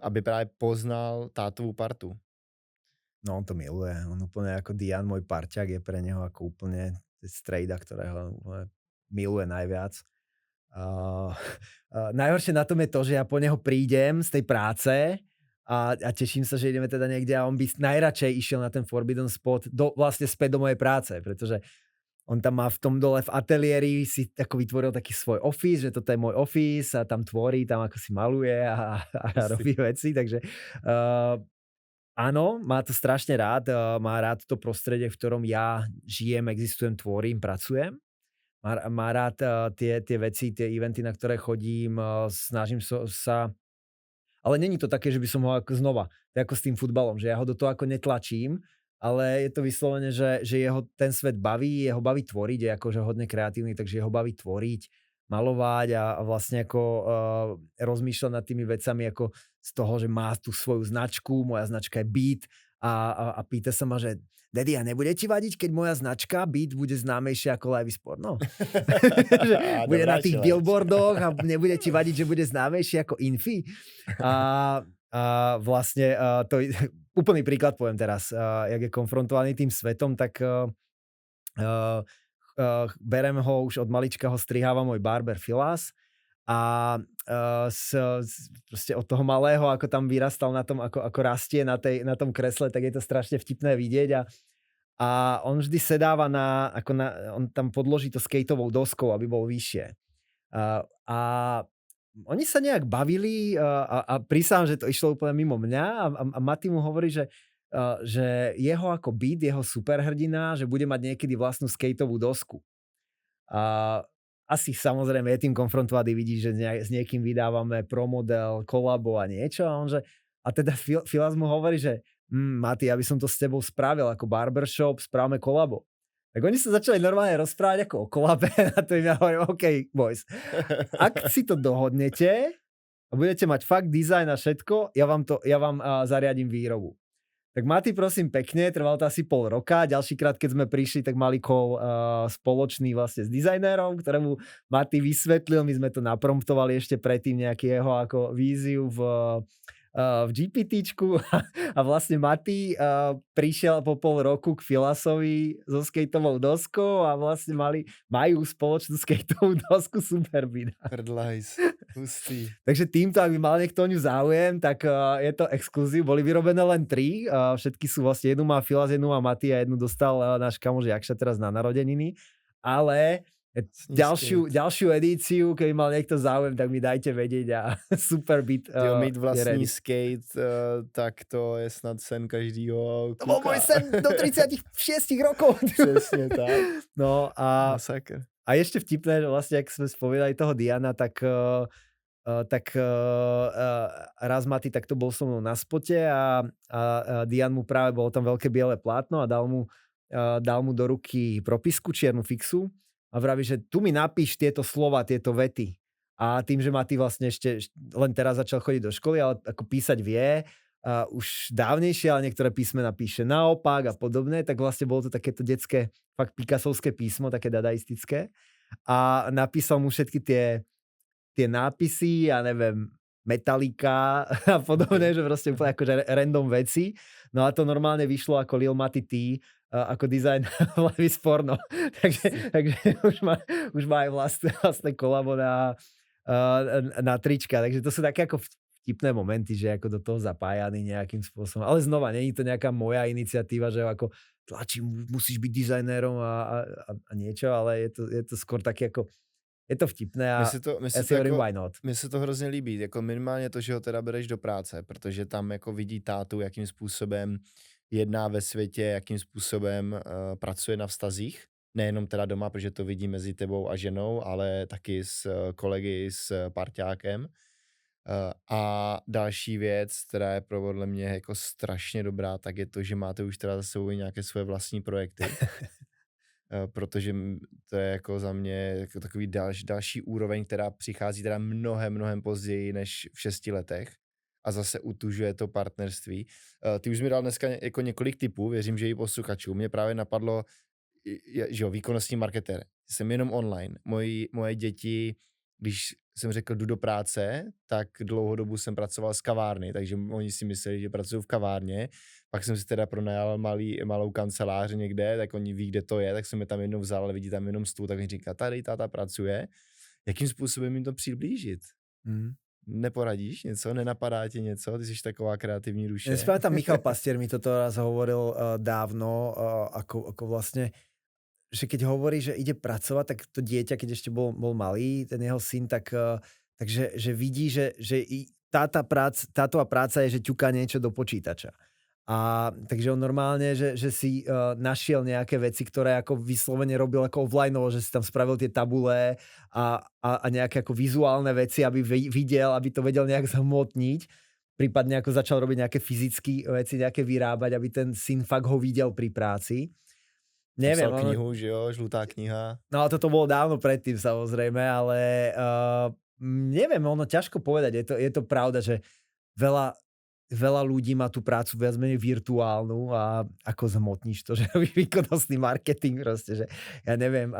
aby právě poznal tátovú partu. No on to miluje, on úplne ako Dian, môj parťák, je pre neho ako úplne strejda, ktorého miluje najviac. Najhoršie na tom je to, že ja po neho prídem z tej práce a teším sa, že ideme teda niekde a on by najradšej išiel na ten Forbidden Spot vlastne späť do mojej práce, pretože on tam má v tom dole v ateliéri si ako vytvoril taký svoj office, že toto je môj office a tam tvorí, tam ako si maluje a robí veci, takže Áno, má to strašne rád, má rád to prostredie, v ktorom ja žijem, existujem, tvorím, pracujem. Má rád tie veci, tie eventy, na ktoré chodím, snažím sa, ale není to také, že by som ho ako znova, to je ako s tým futbalom, že ja ho do toho ako netlačím, ale je to vyslovene, že jeho ten svet baví, jeho baví tvoriť, je akože hodne kreatívny, takže jeho baví tvoriť, malovať a vlastne ako rozmýšľať nad tými vecami ako z toho, že má tú svoju značku, moja značka je Beat a pýta sa ma, že Daddy, a nebude ti vadiť, keď moja značka Beat bude známejšia ako Live Sport? No. Že bude na Dobrá tých challenge. billboardoch a nebude ti vadiť, že bude známejšie ako Infi? A, a vlastne to úplný príklad poviem teraz, jak je konfrontovaný tým svetom, tak berem ho už od malička, ho striháva môj barber Filas a proste od toho malého, ako tam vyrastal na tom, ako rastie na tom kresle, tak je to strašne vtipné vidieť a on vždy sedáva on tam podloží to skateovou doskou, aby bol vyššie. A oni sa nejak bavili a prísahám, že to išlo úplne mimo mňa a Mati mu hovorí, že jeho ako Beat, jeho superhrdina, že bude mať niekedy vlastnú skateovú dosku. A asi samozrejme je tým konfrontovaný, vidí, že s niekým vydávame promodel, kolabo a niečo a teda Filas mu hovorí, že Mati, ja by som to s tebou spravil ako barbershop, správame kolabo. Tak oni sa začali normálne rozprávať ako o kolabe a to im ja hovorím, OK, boys, ak si to dohodnete a budete mať fakt dizajn a všetko, ja vám zariadím výrobu. Tak Mati, prosím pekne, trvalo to asi pol roka. Ďalšíkrát, keď sme prišli, tak mali call spoločný vlastne s dizajnérom, ktorému Mati vysvetlil, my sme to napromptovali ešte predtým nejaký jeho ako víziu v GPTčku a vlastne Mati prišiel po pol roku k Filasovi so skateovou doskou a vlastne majú spoločnú skateovú dosku Superbeat. Hrdlajs, hustý. Takže týmto, ak by mal niekto o ňu záujem, tak je to exkluzív. Boli vyrobené len 3. Všetky sú vlastne, jednu má Filas, jednu má Mati a jednu dostal náš kamoš Jakša teraz na narodeniny. Ale ďalšiu edíciu, keby mal niekto záujem, tak mi dajte vedieť a Superbeat mít vlastní skate, tak to je snad sen každýho kluka. To bol môj sen do 36 rokov. Přesně tak. No a Masakr. A ešte vtipné, že vlastne, ak sme spovedali toho Diana, tak raz Mati takto bol so mnou na spote a Dian mu práve, bolo tam veľké biele plátno a dal mu do ruky propisku, čiernu fixu a vraví, že tu mi napíš tieto slova, tieto vety. A tým, že Mati vlastne ešte len teraz začal chodiť do školy, ale ako písať vie, už dávnejšie, ale niektoré písmena píše naopak a podobné, tak vlastne bolo to takéto detské, fakt Picassovské písmo, také dadaistické. A napísal mu všetky tie nápisy, ja neviem, Metallica a podobné, že proste úplne akože random veci. No a to normálne vyšlo ako Lil Mati T, ako dizajn Live Sport, no. takže už má aj vlastné kolabo na trička. Takže to sú také ako vtipné momenty, že ako do toho zapájaný nejakým spôsobom. Ale znova, nie je to nejaká moja iniciatíva, že ako tlačím, musíš byť dizajnérom a niečo, ale je to skôr také ako, je to vtipné a ja si hovorím, why not. Mně se to hrozně líbí, jako minimálně to, že ho teda bereš do práce, protože tam jako vidí tátu, jakým způsobem jedná ve světě, jakým způsobem pracuje na vztazích, nejenom teda doma, protože to vidí mezi tebou a ženou, ale taky s kolegy, s parťákem. A další věc, která je podle mě jako strašně dobrá, tak je to, že máte už teda za sebou nějaké svoje vlastní projekty. Protože to je jako za mě jako takový další úroveň, která přichází teda mnohem později než v 6 letech a zase utužuje to partnerství. Ty už mi dal dneska jako několik tipů, věřím, že i posluchačů. Mě právě napadlo, že jo, výkonnostní marketér. Jsem jenom online. Moje děti, když jsem řekl, jdu do práce, tak dlouhou dobu jsem pracoval z kavárny, takže oni si mysleli, že pracuju v kavárně. Pak jsem si teda pronajal malou kancelář někde, tak oni ví, kde to je, tak jsem je tam jednou vzal, ale vidí tam jenom stůl, tak mi říká, tady táta pracuje. Jakým způsobem jim to přiblížit? Neporadíš něco? Nenapadá ti něco? Ty jsi taková kreativní duše. Tam Michal Pastier mi toto raz hovoril dávno, ako vlastne, že keď hovorí, že ide pracovať, tak to dieťa, keď ešte bol malý, ten jeho syn, takže vidí, že tátová práca je, že ťuká niečo do počítača. A takže on normálne, že si našiel nejaké veci, ktoré ako vyslovene robil ako offlineovo, že si tam spravil tie tabule a nejaké ako vizuálne veci, aby videl, aby to vedel nejak zhmotniť. Prípadne ako začal robiť nejaké fyzické veci, nejaké vyrábať, aby ten syn fakt ho videl pri práci. Neviem. Napsal knihu, že jo, žlutá kniha. No toto bolo dávno predtým samozrejme, ale neviem, ono ťažko povedať. Je to pravda, že veľa ľudí má tú prácu viac menej virtuálnu a ako zhmotníš to, že robí výkonnostný marketing proste, že ja neviem.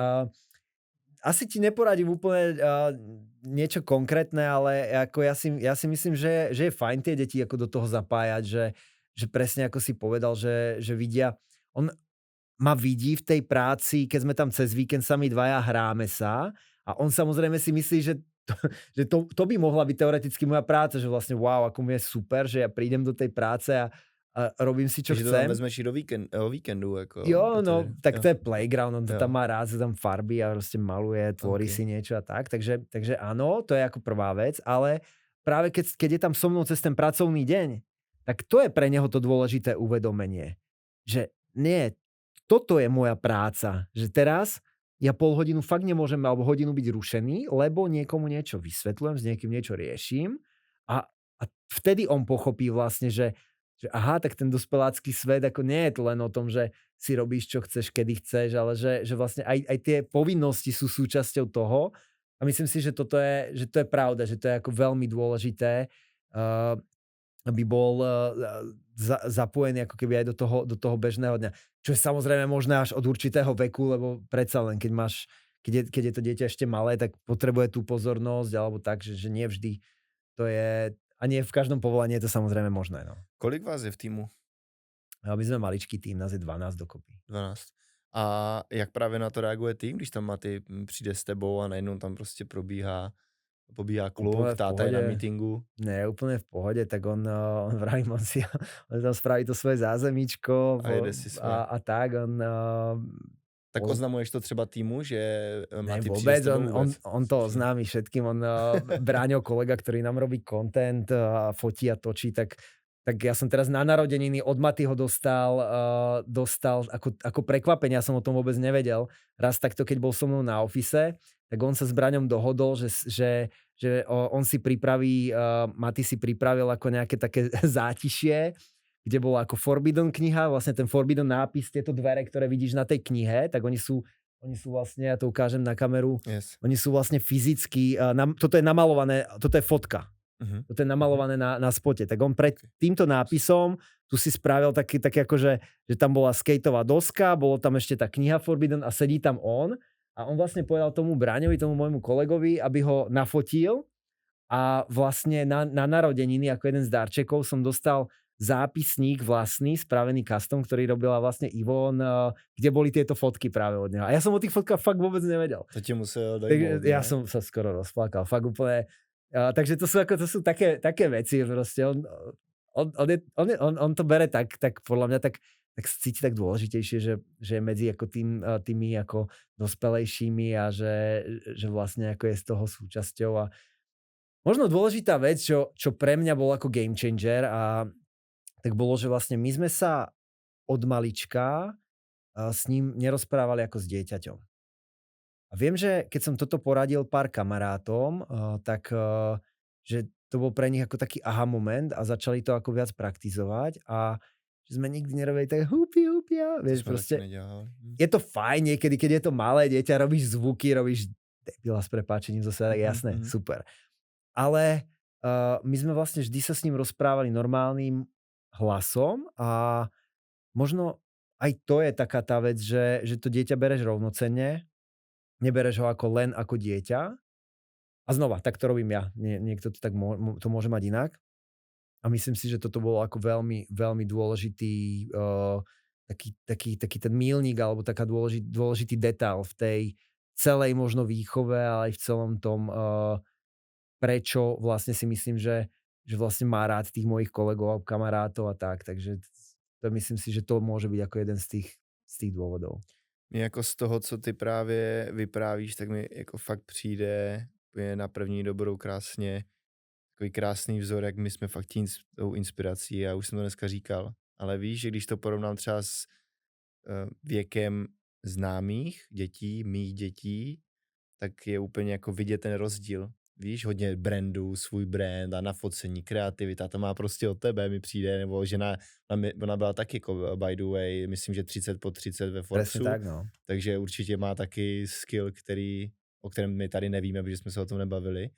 Asi ti neporadím úplne niečo konkrétne, ale ako ja si myslím, že je fajn tie deti ako do toho zapájať, že presne ako si povedal, že vidia. On ma vidí v tej práci, keď sme tam cez víkend sami dvaja, hráme sa a on samozrejme si myslí, že to by mohla byť teoreticky moja práca, že vlastne wow, ako mi je super, že ja prídem do tej práce a robím si, čo chcem. Že to tam vezmeš i o víkendu. Jako, jo, no, tak to je playground, on to tam má rád, tam farby a proste maluje, tvorí si niečo a tak, takže áno, to je ako prvá vec, ale práve keď je tam so mnou cez ten pracovný deň, tak to je pre neho to dôležité uvedomenie, že nie, toto je moja práca, že teraz ja pol hodinu fakt nemôžem alebo hodinu byť rušený, lebo niekomu niečo vysvetľujem, s niekým niečo riešim a vtedy on pochopí vlastne, že aha, tak ten dospelácky svet ako nie je to len o tom, že si robíš, čo chceš, kedy chceš, ale že vlastne aj tie povinnosti sú súčasťou toho a myslím si, že to je pravda, že to je ako veľmi dôležité, aby bol zapojený ako keby aj do toho bežného dňa. Čo je samozrejme možné až od určitého veku, lebo predsa len keď je to dieťa ešte malé, tak potrebuje tú pozornosť alebo tak, že nie vždy to je, a nie v každom povolaní je to samozrejme možné. No. Kolik vás je v týmu? My sme maličký tým, nás je 12 dokopy. 12. A jak právě na to reaguje tým, když tam Maty přijde s tebou a najednou tam prostě pobíhá klub, táta je na meetingu? Ne, úplne v pohode, tak on vravím, on tam spraví to svoje zázemíčko a tak, tak oznamuješ to třeba týmu, že Maty přijde s tebou? On to oznámi všetkým, Bráňo, kolega, ktorý nám robí content a fotí a točí, tak ja som teraz na narodeniny od Matyho dostal ako prekvapenie, ja som o tom vôbec nevedel. Raz takto, keď bol so mnou na office, tak on sa s Braňom dohodol, že on si pripraví, Maty si pripravil ako nejaké také zátišie, kde bola ako Forbidden kniha, vlastne ten Forbidden nápis, tieto dvere, ktoré vidíš na tej knihe, tak oni sú vlastne, ja to ukážem na kameru, oni sú vlastne fyzicky, toto je namalované, toto je fotka. To je namalované na spote. Tak on pred týmto nápisom tu si spravil taký akože, že tam bola skateová doska, bolo tam ešte tá kniha Forbidden a sedí tam on. A on vlastne povedal tomu Bráňovi, tomu môjmu kolegovi, aby ho nafotil a vlastne na narodeniny ako jeden z darčekov som dostal zápisník vlastný, spravený custom, ktorý robila vlastne Ivon, kde boli tieto fotky práve od neho. A ja som o tých fotkách fakt vôbec nevedel. To ti musel dať. Ja som sa skoro rozplakal. Fakt úplne. Takže to sú také veci. Proste on to bere tak podľa mňa tak cíti tak dôležitejšie, že je medzi ako tými ako dospelejšími a že vlastne ako je z toho súčasťou. A možno dôležitá vec, čo pre mňa bol ako game changer, a tak bolo, že vlastne my sme sa od malička s ním nerozprávali ako s dieťaťom. A viem, že keď som toto poradil pár kamarátom, tak že to bol pre nich ako taký aha moment a začali to ako viac praktizovať a že sme nikdy nerobili tak húpia, vieš, proste. Je to fajn niekedy, keď je to malé dieťa, robíš zvuky, robíš debila s prepáčením zo seba, tak jasné, super. Ale my sme vlastne vždy sa s ním rozprávali normálnym hlasom a možno aj to je taká tá vec, že to dieťa bereš rovnocenne, nebereš ho len ako dieťa. A znova, tak to robím ja. Niekto to tak to môže mať inak. A myslím si, že toto bolo ako veľmi, veľmi dôležitý taký ten míľnik alebo taká dôležitý detail v tej celej možno výchove, ale aj v celom tom, prečo vlastne si myslím, že vlastne má rád tých mojich kolegov a kamarátov a tak. Takže to myslím si, že to môže byť ako jeden z tých dôvodov. Mně jako z toho, co ty právě vyprávíš, tak mi jako fakt přijde na první dobrou krásně takový krásný vzor, jak my jsme fakt tou inspirací. Já už jsem to dneska říkal ale víš, že když to porovnám třeba s věkem známých dětí, mých dětí, tak je úplně jako vidět ten rozdíl. Víš, hodně brandů, svůj brand a na focení, kreativita, to má prostě od tebe, mi přijde, nebo žena, ona byla taky jako by the way, myslím, že 30 po 30 ve Presne Forbesu, tak, no. takže určitě má taky skill, o kterém my tady nevíme, protože jsme se o tom nebavili,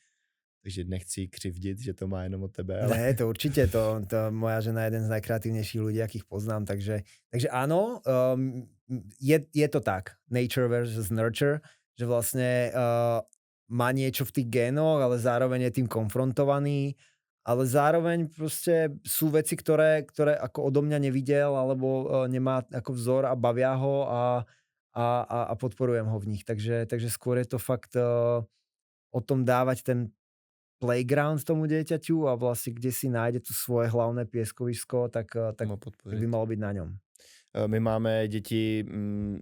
takže nechci křivdit, že to má jenom od tebe, ale... Ne, to určite, to moja žena je jeden z najkreatívnejších ľudí, akých poznám, takže áno, je to tak, nature versus nurture, že vlastne má niečo v tých génoch, ale zároveň je tým konfrontovaný, ale zároveň proste sú veci, ktoré ako odo mňa nevidel, alebo nemá ako vzor a bavia ho a podporujem ho v nich. Takže skôr je to fakt o tom dávať ten playground tomu dieťaťu a vlastne kde si nájde to svoje hlavné pieskovisko, tak Má podpořit. by malo byť na ňom. My máme děti,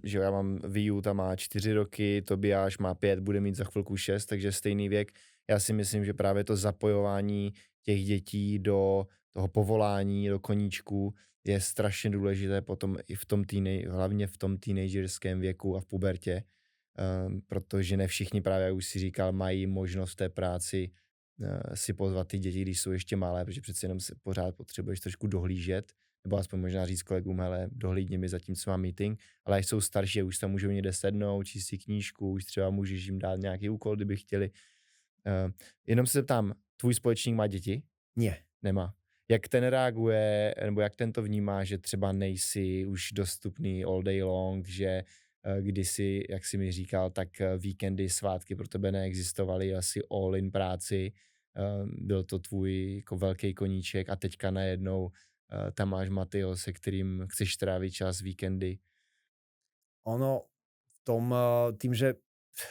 že jo, já mám Viu, ta má 4 roky, Tobiáš má 5, bude mít za chvilku 6, takže stejný věk. Já si myslím, že právě to zapojování těch dětí do toho povolání, do koníčku je strašně důležité potom i v tom hlavně v tom teenagerském věku a v pubertě, protože ne všichni právě, jak už si říkal, mají možnost v té práci si pozvat ty děti, když jsou ještě malé, protože přece jenom se pořád potřebuješ trošku dohlížet, nebo aspoň možná říct kolegům, hele, dohlídni mi zatím, co mám meeting, ale až jsou starší, už tam můžou někde sednout, číst si knížku, už třeba můžeš jim dát nějaký úkol, kdyby chtěli. Jenom se zeptám, tvůj společník má děti? Nie. Nemá. Jak ten reaguje, nebo jak ten to vnímá, že třeba nejsi už dostupný all day long, že kdysi, jak jsi mi říkal, tak víkendy, svátky pro tebe neexistovaly, asi all in práci, byl to tvůj jako velký koníček a teďka najednou tam máš Matyho, se kterým chceš trávit čas, víkendy. Ono v tom, tým, že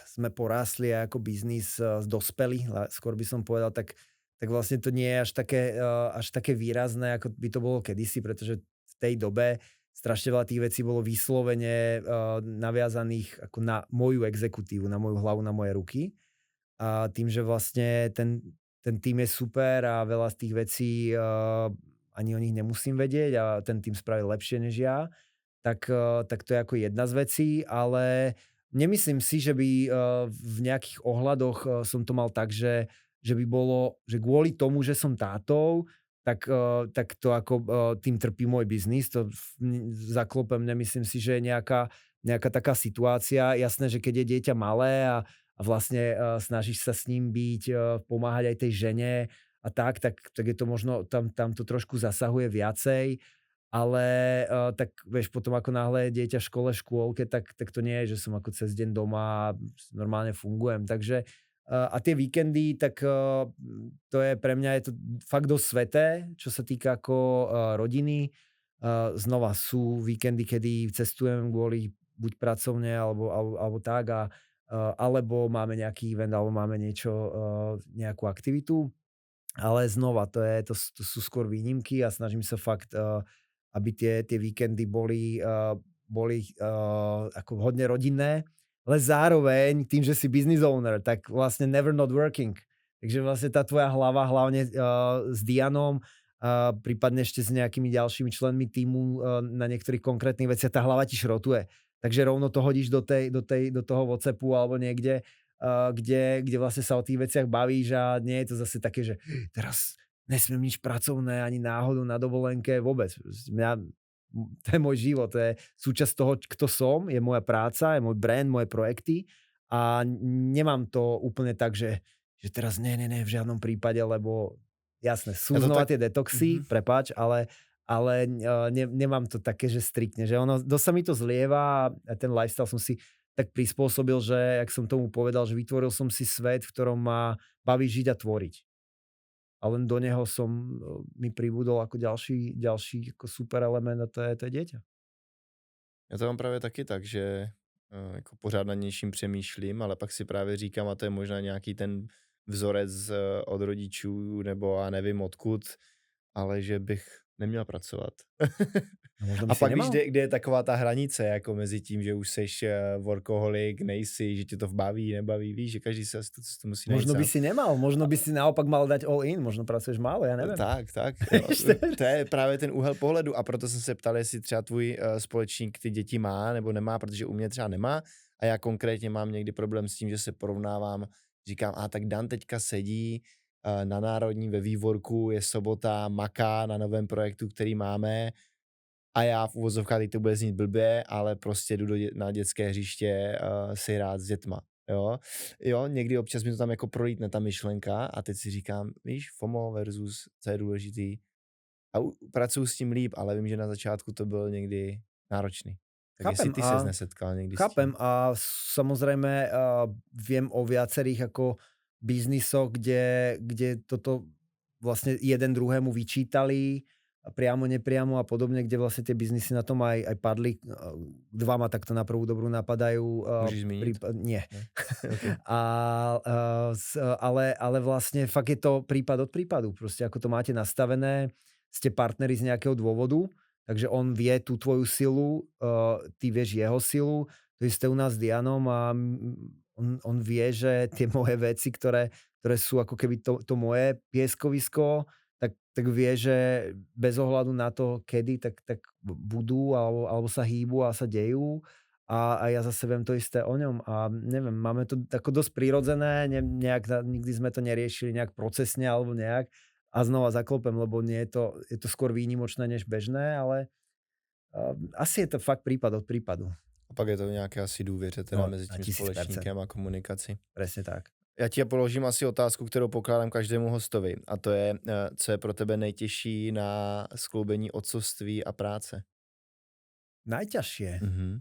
sme porástli aj ako biznis dospelí, skôr by som povedal, tak vlastne to nie je až také výrazné, ako by to bolo kedysi, pretože v tej dobe strašne veľa tých vecí bolo vyslovene naviazaných ako na moju exekutívu, na moju hlavu, na moje ruky. A tým, že vlastne ten tým je super a veľa z tých vecí ani o nich nemusím vedieť a ten tým spraví lepšie než ja, tak to je ako jedna z vecí, ale nemyslím si, že by v nejakých ohľadoch som to mal tak, že by bolo, že kvôli tomu, že som tátou, tak to ako tým trpí môj biznis. To zaklopem, nemyslím si, že je nejaká taká situácia. Jasné, že keď je dieťa malé a vlastne snažíš sa s ním byť, pomáhať aj tej žene a tak je to možno, tam to trošku zasahuje viacej. Ale tak vieš, potom ako náhle je dieťa v škole, škôlke, tak to nie je, že som ako cez deň doma a normálne fungujem. Takže a tie víkendy, tak to je pre mňa je to fakt dosť sveté, čo sa týka ako rodiny. Znova sú víkendy, kedy cestujem kvôli buď pracovne alebo tak, alebo máme nejaký event, alebo máme nejakú aktivitu. Ale znova, to sú skôr výnimky a snažím sa fakt aby tie víkendy boli ako hodne rodinné, ale zároveň tým, že si business owner, tak vlastne never not working. Takže vlastne tá tvoja hlava, hlavne s Dianom, prípadne ešte s nejakými ďalšími členmi týmu na niektorých konkrétnych veciach, tá hlava ti šrotuje. Takže rovno to hodíš do toho WhatsAppu alebo niekde, kde vlastne sa o tých veciach bavíš a nie je to zase také, že teraz nesmiem nič pracovné, ani náhodu na dovolenke, vôbec. To je môj život, to je súčasť toho, kto som, je moja práca, je môj brand, moje projekty a nemám to úplne tak, že teraz ne, v žiadnom prípade, lebo jasné, sú znova tie detoxy, prepáč, ale nemám to také, že striktne, že ono, dosť sa mi to zlieva a ten lifestyle som si tak prispôsobil, že, jak som tomu povedal, že vytvoril som si svet, v ktorom ma baví žiť a tvoriť. A len do neho mi pribudol ako ďalší ako super element a to je dieťa. Já to mám právě taky tak, že jako pořád na něčím přemýšlím, ale pak si právě říkám, a to je možná nějaký ten vzorec od rodičů, nebo a nevím odkud, ale že bych neměl pracovat. No možno by A si pak víš, nemal? kde je taková ta hranice, jako mezi tím, že už seš workoholik, nejsi, že tě to baví, nebaví, víš, že každý se to musí najít Možno by sám. si nemal, možno by si naopak mal dať all in, možno pracuješ málo, ja neviem. Tak, jo. To je právě ten úhel pohledu a proto jsem se ptal, jestli třeba tvůj společník ty děti má nebo nemá, protože u mě třeba nemá a já konkrétně mám někdy problém s tím, že se porovnávám, říkám, a tak Dan teďka sedí na Národní ve vývorku, je sobota, maká na novém projektu, který máme a já v uvozovkách, teď to bude znít blbě, ale prostě jdu na dětské hřiště si hrát s dětma. Jo, někdy občas mi to tam jako prolítne ta myšlenka a teď si říkám, víš, FOMO versus, co je důležitý. A pracuji s tím líp, ale vím, že na začátku to bylo někdy náročný. Tak Chápem jestli ty ses nesetkal někdy s tím. Chápem a samozrejme viem o viacerých ako biznisoch, kde toto vlastne jeden druhému vyčítali priamo, nepriamo a podobne, kde vlastne tie biznisy na tom aj padli. Dva ma takto na prvú dobrú napadajú. Môžeš zmeniť? Nie. Okay. Ale vlastne fakt je to prípad od prípadu. Proste ako to máte nastavené, ste partneri z nejakého dôvodu, takže on vie tú tvoju silu, ty vieš jeho silu. To isté u nás s Dianom a on vie, že tie moje veci, ktoré sú ako keby to moje pieskovisko, tak vie, že bez ohľadu na to, kedy, tak budú alebo sa hýbu a sa dejú. A ja zase viem to isté o ňom. A neviem, máme to ako dosť prirodzené, nikdy sme to neriešili nejak procesne alebo nejak. A znova zaklopem, lebo nie je to skôr výnimočné než bežné, ale asi je to fakt prípad od prípadu. A pak je to nějaké asi důvěře teda mezi tím společníkem a komunikaci. Presne tak. Já ti položím asi otázku, kterou pokládám každému hostovi. A to je, co je pro tebe nejtěžší na skloubení otcovství a práce? Najťažšie? Mhm.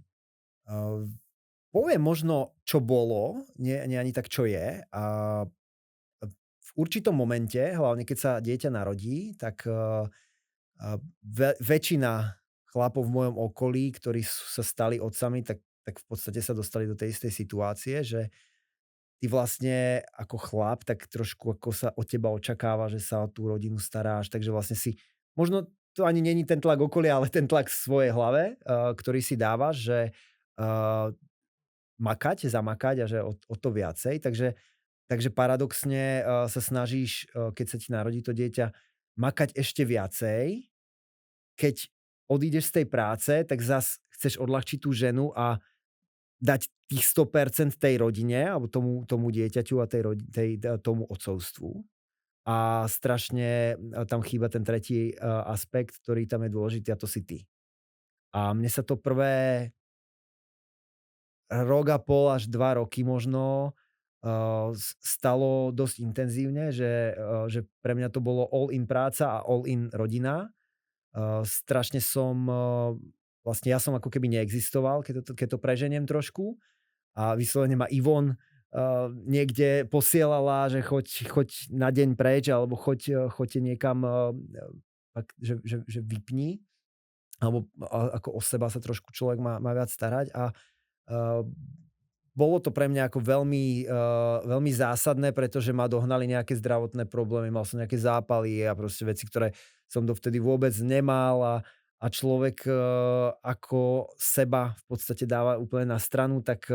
Poviem možno, čo bolo, nie ani tak, čo je. A v určitom momente, hlavne keď sa dieťa narodí, tak väčšina chlapov v mojom okolí, ktorí sa stali otcami, tak v podstate sa dostali do tej istej situácie, že ty vlastne ako chlap, tak trošku ako sa od teba očakáva, že sa o tú rodinu staráš, takže vlastne si, možno to ani není ten tlak okolia, ale ten tlak v svojej hlave, ktorý si dávaš, že zamakať a že o to viacej, takže paradoxne sa snažíš, keď sa ti narodí to dieťa, makať ešte viacej. Keď odídeš z tej práce, tak zas chceš odľahčiť tú ženu a dať tých 100% tej rodine alebo tomu dieťaťu a tomu otcovstvu. A strašne tam chýba ten tretí aspekt, ktorý tam je dôležitý, a to si ty. A mne sa to prvé rok a pol až 2 roky možno stalo dosť intenzívne, že pre mňa to bolo all in práca a all in rodina. Strašne som, vlastne ja som ako keby neexistoval, keď to preženiem trošku, a vyslovene ma Ivon niekde posielala, že choď na deň preč, alebo choďte niekam, že vypni, alebo ako o seba sa trošku človek má viac starať. A bolo to pre mňa ako veľmi zásadné, pretože ma dohnali nejaké zdravotné problémy, mal som nejaké zápaly a proste veci, ktoré som dovtedy vôbec nemal, a človek ako seba v podstate dáva úplne na stranu, tak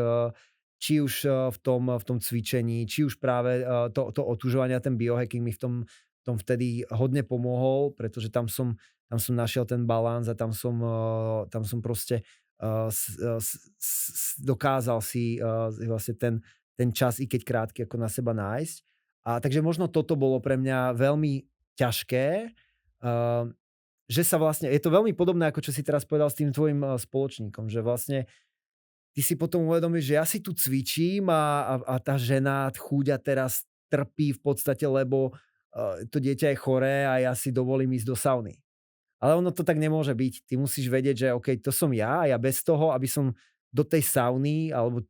či už v tom cvičení, či už práve to otužovanie a ten biohacking mi v tom vtedy hodne pomohol, pretože tam som našiel ten balans a tam som proste dokázal si vlastne ten čas, i keď krátky, ako na seba nájsť. A takže možno toto bolo pre mňa veľmi ťažké, že sa vlastne, je to veľmi podobné, ako čo si teraz povedal s tým tvojim spoločníkom, že vlastne ty si potom uvedomíš, že ja si tu cvičím a tá žena chúďa teraz trpí v podstate, lebo to dieťa je choré a ja si dovolím ísť do sauny. Ale ono to tak nemôže byť. Ty musíš vedieť, že OK, to som ja a ja bez toho, aby som do tej sauny alebo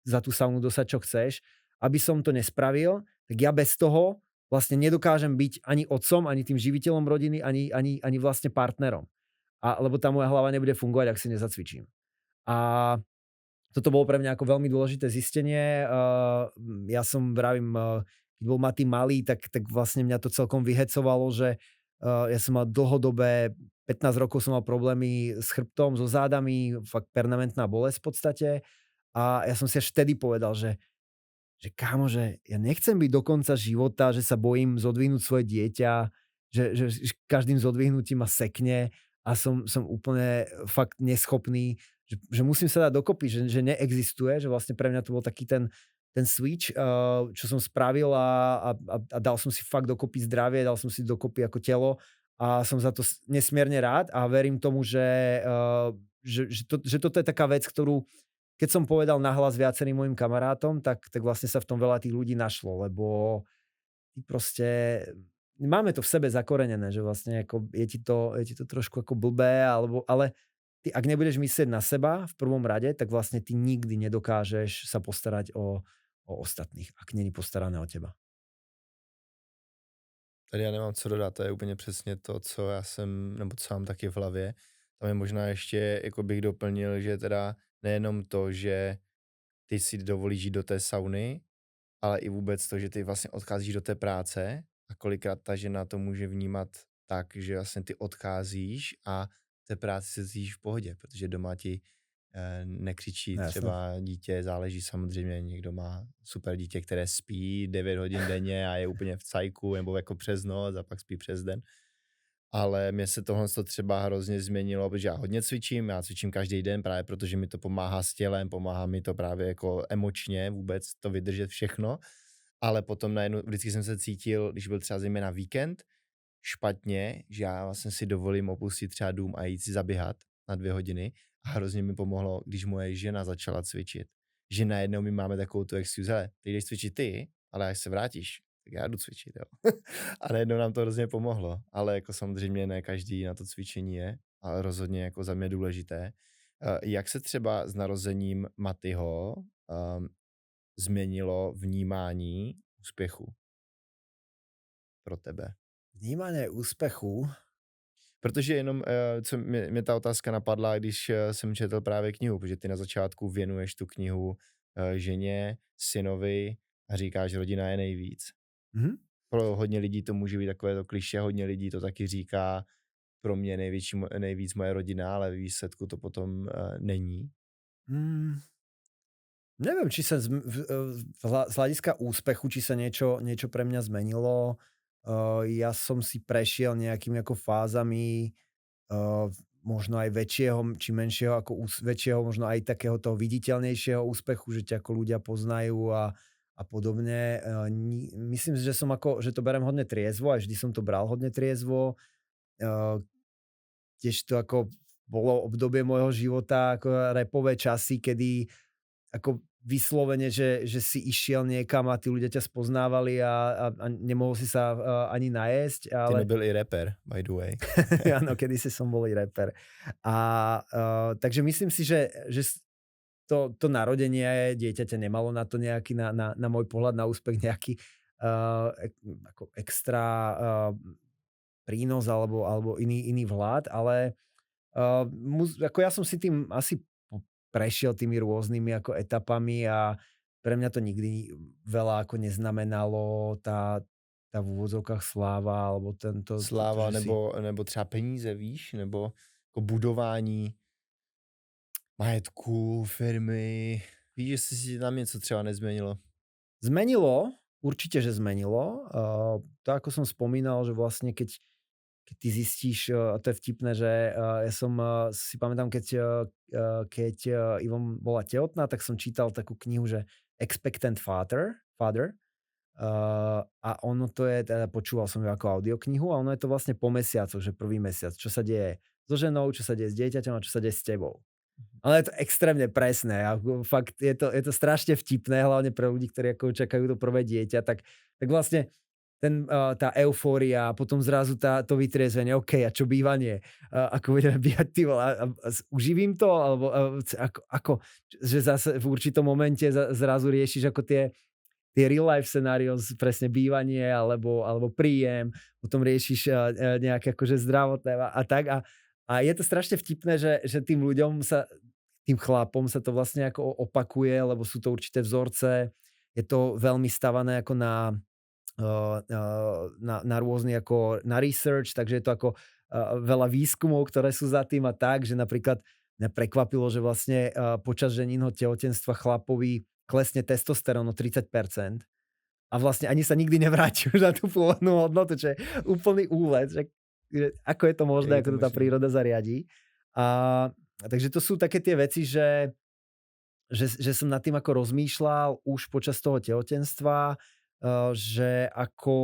za tú saunu dosať, čo chceš, aby som to nespravil, tak ja bez toho vlastne nedokážem byť ani otcom, ani tým živiteľom rodiny, ani vlastne partnerom. Lebo tá moja hlava nebude fungovať, ak si nezacvičím. A toto bolo pre mňa ako veľmi dôležité zistenie. Ja som, vravím, keď bol Matý malý, tak vlastne mňa to celkom vyhecovalo, že Ja som mal dlhodobé 15 rokov som mal problémy s chrbtom, so zádami, fakt permanentná bolesť v podstate. A ja som si až vtedy povedal, že kámo, že ja nechcem byť do konca života, že sa bojím zodvihnúť svoje dieťa, že každým zodvihnutím ma sekne a som úplne fakt neschopný, že musím sa dať dokopy, že neexistuje, že vlastne pre mňa to bol taký ten switch, čo som spravil a dal som si fakt dokopy zdravie, dal som si dokopy ako telo a som za to nesmierne rád a verím tomu, že toto je taká vec, ktorú keď som povedal nahlas viacerým mojim kamarátom, tak vlastne sa v tom veľa tých ľudí našlo, lebo ty proste máme to v sebe zakorenené, že vlastne ako je ti to trošku ako blbé, ale ty ak nebudeš myslieť na seba v prvom rade, tak vlastne ty nikdy nedokážeš sa postarať o ostatných, ak není postarané o teba. Tady já nemám co dodat, to je úplně přesně to, co já jsem, nebo co mám taky v hlavě. Tam je možná ještě, jako bych doplnil, že teda nejenom to, že ty si dovolíš jít do té sauny, ale i vůbec to, že ty vlastně odcházíš do té práce a kolikrát ta žena to může vnímat tak, že vlastně ty odcházíš a v té práci se cítíš v pohodě, protože doma ti nekřičí No jasné. třeba dítě, záleží samozřejmě, někdo má super dítě, které spí 9 hodin denně a je úplně v cajku nebo jako přes noc a pak spí přes den. Ale mně se tohle to třeba hrozně změnilo, protože já hodně cvičím, já cvičím každý den právě protože mi to pomáhá s tělem, pomáhá mi to právě jako emočně vůbec to vydržet všechno, ale potom najednou vždycky jsem se cítil, když byl třeba zejména víkend, špatně, že já vlastně si dovolím opustit třeba dům a jít si zaběhat na 2 hodiny a hrozně mi pomohlo, když moje žena začala cvičit. Že najednou my máme takovou tu excuse, hele, ty jdeš cvičit ty, ale až se vrátíš, tak já jdu cvičit, jo. A najednou nám to hrozně pomohlo, ale jako samozřejmě ne každý na to cvičení je, ale rozhodně jako za mě důležité. Jak se třeba s narozením Matyho změnilo vnímání úspěchu pro tebe? Vnímanie úspechu. Protože jenom, co mě ta otázka napadla, když jsem četl právě knihu, protože ty na začátku věnuješ tu knihu ženě, synovi a říkáš, rodina je nejvíc. Mhm. Pro hodně lidí to může být takové to klišé, hodně lidí to taky říká, pro mě nejvíc moje rodina, ale ve výsledku to potom není. Mm. Neviem, či sa z hľadiska úspechu, či sa niečo pre mňa zmenilo. Ja som si prešiel nejakými ako fázami, uh, možno aj väčšieho či menšieho, ako väčšieho, možno aj takého toho viditeľnejšieho úspechu, že ťa ako ľudia poznajú a podobne. Myslím si, že to berem hodne triezvo, aj vždy som to bral hodne triezvo. Uh, Tiež to ako bolo obdobie môjho života, ako rapové časy, kedy ako vyslovene, že si išiel niekam a tí ľudia ťa spoznávali a nemohol si sa ani najesť, Ty ale nebyl i rapper, by the way. áno, kedysi som bol i rapper. A takže myslím si, že to narodenie dieťaťa nemalo na to nejaký, na môj pohľad na úspech nejaký ako extra prínos alebo iný vlád, ale ako ja som si tým asi prešiel tými rôznymi ako etapami a pre mňa to nikdy veľa ako neznamenalo tá v úvodzovkách sláva alebo to, Sláva že si... nebo třeba peníze, víš, nebo jako budování majetku, firmy. Víš, jestli si tam něco třeba nezměnilo? Zmenilo, určite, že zmenilo. To, ako som spomínal, že vlastne keď ty zistíš, a to je vtipné, že ja som si pamätám, keď Ivon bola tehotná, tak som čítal takú knihu, že Expectant Father. A ono to je, teda počúval som ju ako audioknihu a ono je to vlastne po mesiacoch, že prvý mesiac, čo sa deje so ženou, čo sa deje s dieťaťom a čo sa deje s tebou. Ale je to extrémne presné a fakt je to strašne vtipné, hlavne pre ľudí, ktorí ako čakajú to prvé dieťa, tak vlastne tá eufória a potom zrazu to vytriezvenie, OK, a čo bývanie? Ako budeme bývať, ty vole, uživím to? Alebo že zase v určitom momente zrazu riešiš ako tie real life scenarios, presne bývanie alebo príjem, potom riešiš nejaké akože zdravotné a tak a je to strašne vtipné, že tým ľuďom tým chlapom sa to vlastne ako opakuje, lebo sú to určité vzorce, je to veľmi stavané ako na rôzny ako na research, takže je to ako veľa výskumov, ktoré sú za tým a tak, že napríklad mňa prekvapilo, že vlastne počas ženínho tehotenstva chlapovi klesne testosterón o 30% a vlastne ani sa nikdy nevráti už na tú pôvodnú hodnotu, čo je úplný úlet, že ako je to možné, Jak je to ako to tá možné? príroda zariadí. Takže to sú také tie veci, že som nad tým ako rozmýšľal už počas toho tehotenstva, že ako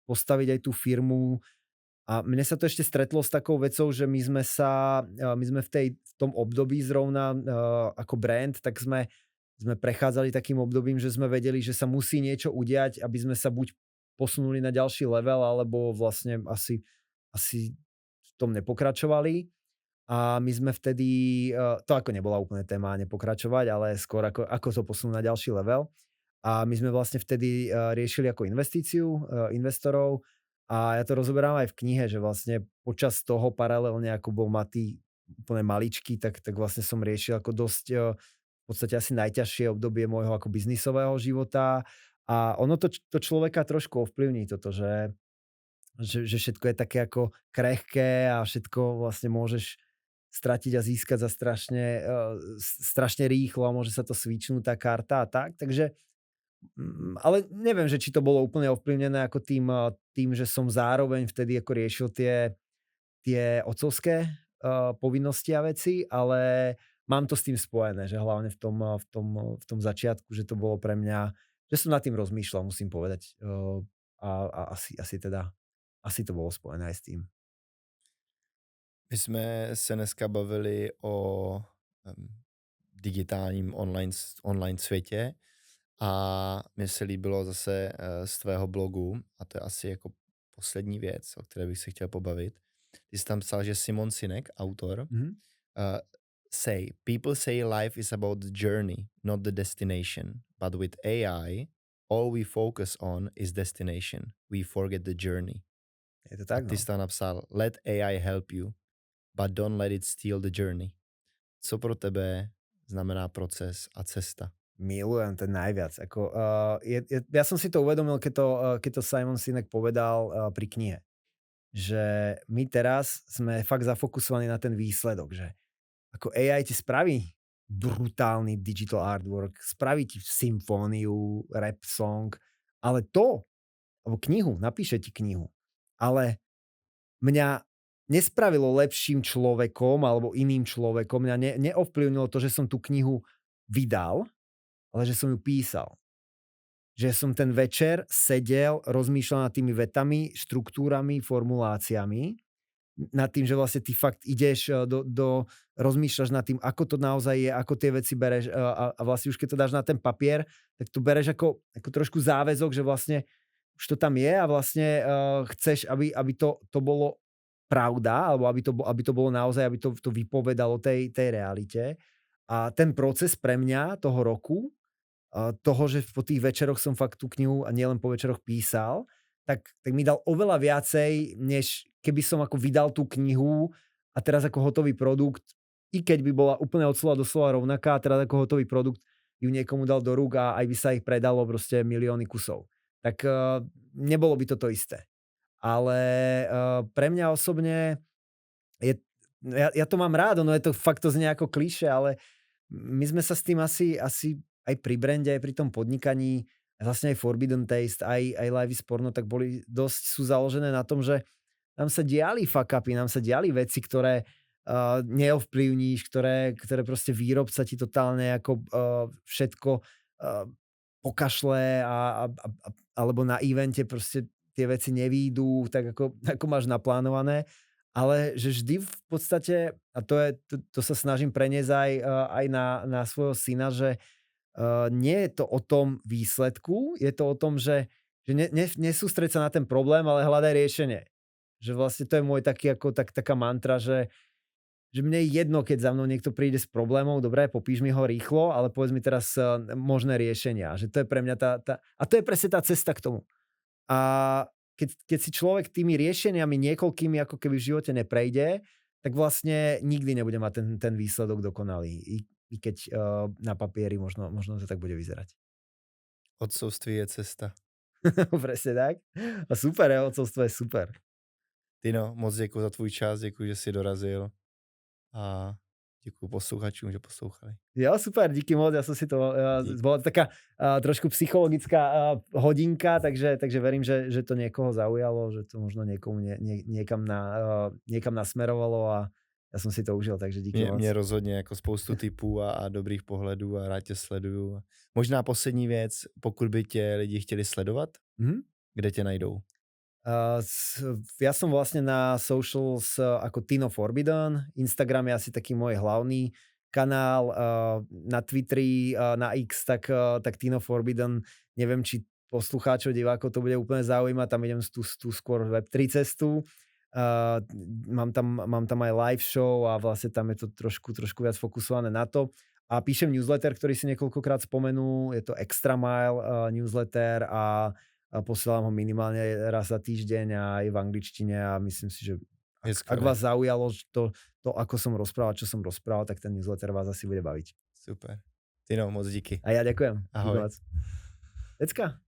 postaviť aj tú firmu. A mne sa to ešte stretlo s takou vecou, že my sme v tom období zrovna ako brand, tak sme prechádzali takým obdobím, že sme vedeli, že sa musí niečo udiať, aby sme sa buď posunuli na ďalší level, alebo vlastne asi v tom nepokračovali. A my sme vtedy, to ako nebola úplne téma nepokračovať, ale skôr ako to posunúť na ďalší level. A my sme vlastne vtedy riešili ako investíciu investorov a ja to rozoberám aj v knihe, že vlastne počas toho paralelne, ako bol Matý úplne maličký, tak vlastne som riešil ako dosť v podstate asi najťažšie obdobie môjho ako biznisového života a ono to človeka trošku ovplyvní toto, že všetko je také ako krehké a všetko vlastne môžeš stratiť a získať za strašne rýchlo a môže sa to svičnúť tá karta a tak. Takže ale neviem, že či to bolo úplne ovplyvnené ako tým, že som zároveň vtedy ako riešil tie otcovské povinnosti a veci, ale mám to s tým spojené, že hlavne v tom začiatku, že to bolo pre mňa, že som nad tým rozmýšľal, musím povedať. A asi to bolo spojené aj s tým. My jsme se dneska bavili o digitálním online světě a mně se líbilo zase z tvého blogu, a to je asi jako poslední věc, o které bych se chtěl pobavit. Ty jsi tam psal, že Simon Sinek, autor, Mhm. people say life is about the journey, not the destination. But with AI, all we focus on is destination. We forget the journey. Je to A tak, ty no. jsi tam napsal, let AI help you, but don't let it steal the journey. Co pro tebe znamená proces a cesta? Milujem, to je najviac. Ja som si to uvedomil, keď to Simon Sinek povedal pri knihe. Že my teraz sme fakt zafokusovaní na ten výsledok, že ako AI ti spraví brutálny digital artwork, spraví ti symfóniu, rap song, ale alebo knihu, napíše ti knihu, ale mňa nespravilo lepším človekom alebo iným človekom, mňa neovplyvnilo to, že som tú knihu vydal, ale že som ju písal. Že som ten večer sedel, rozmýšľal nad tými vetami, štruktúrami, formuláciami, nad tým, že vlastne ty fakt ideš rozmýšľaš nad tým, ako to naozaj je, ako tie veci bereš a vlastne už keď to dáš na ten papier, tak to bereš ako trošku záväzok, že vlastne už to tam je a vlastne chceš, aby to bolo pravda, alebo aby to bolo naozaj, aby to vypovedalo tej realite. A ten proces pre mňa toho roku, toho, že po tých večeroch som fakt tú knihu a nielen po večeroch písal, tak mi dal oveľa viacej, než keby som ako vydal tú knihu a teraz ako hotový produkt, i keď by bola úplne od slova do slova rovnaká, a teraz ako hotový produkt ju niekomu dal do rúk a aj by sa ich predalo proste milióny kusov. Tak nebolo by to isté. Ale pre mňa osobne ja to mám rád, ono je to fakt to znie ako klišé, ale my sme sa s tým asi aj pri brande, aj pri tom podnikaní, vlastne aj Forbidden Taste, aj Live is Porno, tak sú založené na tom, že nám sa diali fuck-upy, nám sa diali veci, ktoré neovplyvníš, ktoré proste výrobca ti totálne ako všetko pokašle alebo na evente proste tie veci nevídu tak, ako máš naplánované. Ale že vždy v podstate, a to sa snažím preniesť aj na svojho syna, že nie je to o tom výsledku, je to o tom, že nesústreď sa na ten problém, ale hľadaj riešenie. Že vlastne to je môj taká mantra, že mne je jedno, keď za mnou niekto príde s problémom, dobre, popíš mi ho rýchlo, ale povedz mi teraz možné riešenia. Že to je pre mňa a to je presne tá cesta k tomu. A keď si človek tými riešeniami niekoľkými ako keby v živote neprejde, tak vlastne nikdy nebude mať ten výsledok dokonalý. I keď na papieri možno to tak bude vyzerať. Otcovství je cesta. Presne tak. A super, otcovstvo je super. Tino, moc děkuji za tvůj čas, děkuji, že jsi dorazil a děkuji posluchačům, že poslouchali. Jo, super, díky moc, ja som si to, Dík. bola to taká trošku psychologická hodinka, takže verím, že to niekoho zaujalo, že to možno niekomu niekam nasmerovalo a ja som si to užil, takže díky moc. Mě rozhodně jako spoustu tipů a dobrých pohledů a rád tě sleduju. Možná poslední věc, pokud by tě lidi chtěli sledovat, kde tě najdou? Ja som vlastne na socials ako Tino Forbidden, Instagram je asi taký môj hlavný kanál, na Twitteri, na X, tak Tino Forbidden, neviem, či poslucháčov, divákov to bude úplne zaujímať, tam idem tú skôr Web3 cestu, mám tam aj live show a vlastne tam je to trošku viac fokusované na to. A píšem newsletter, ktorý si niekoľkokrát spomenul, je to Extra Mile newsletter a posielam ho minimálne raz za týždeň a aj v angličtine a myslím si, že ak vás zaujalo to, ako som rozprával, čo som rozprával, tak ten newsletter vás asi bude baviť. Super. Tino, moc díky. A ja ďakujem. Ahoj. Decka.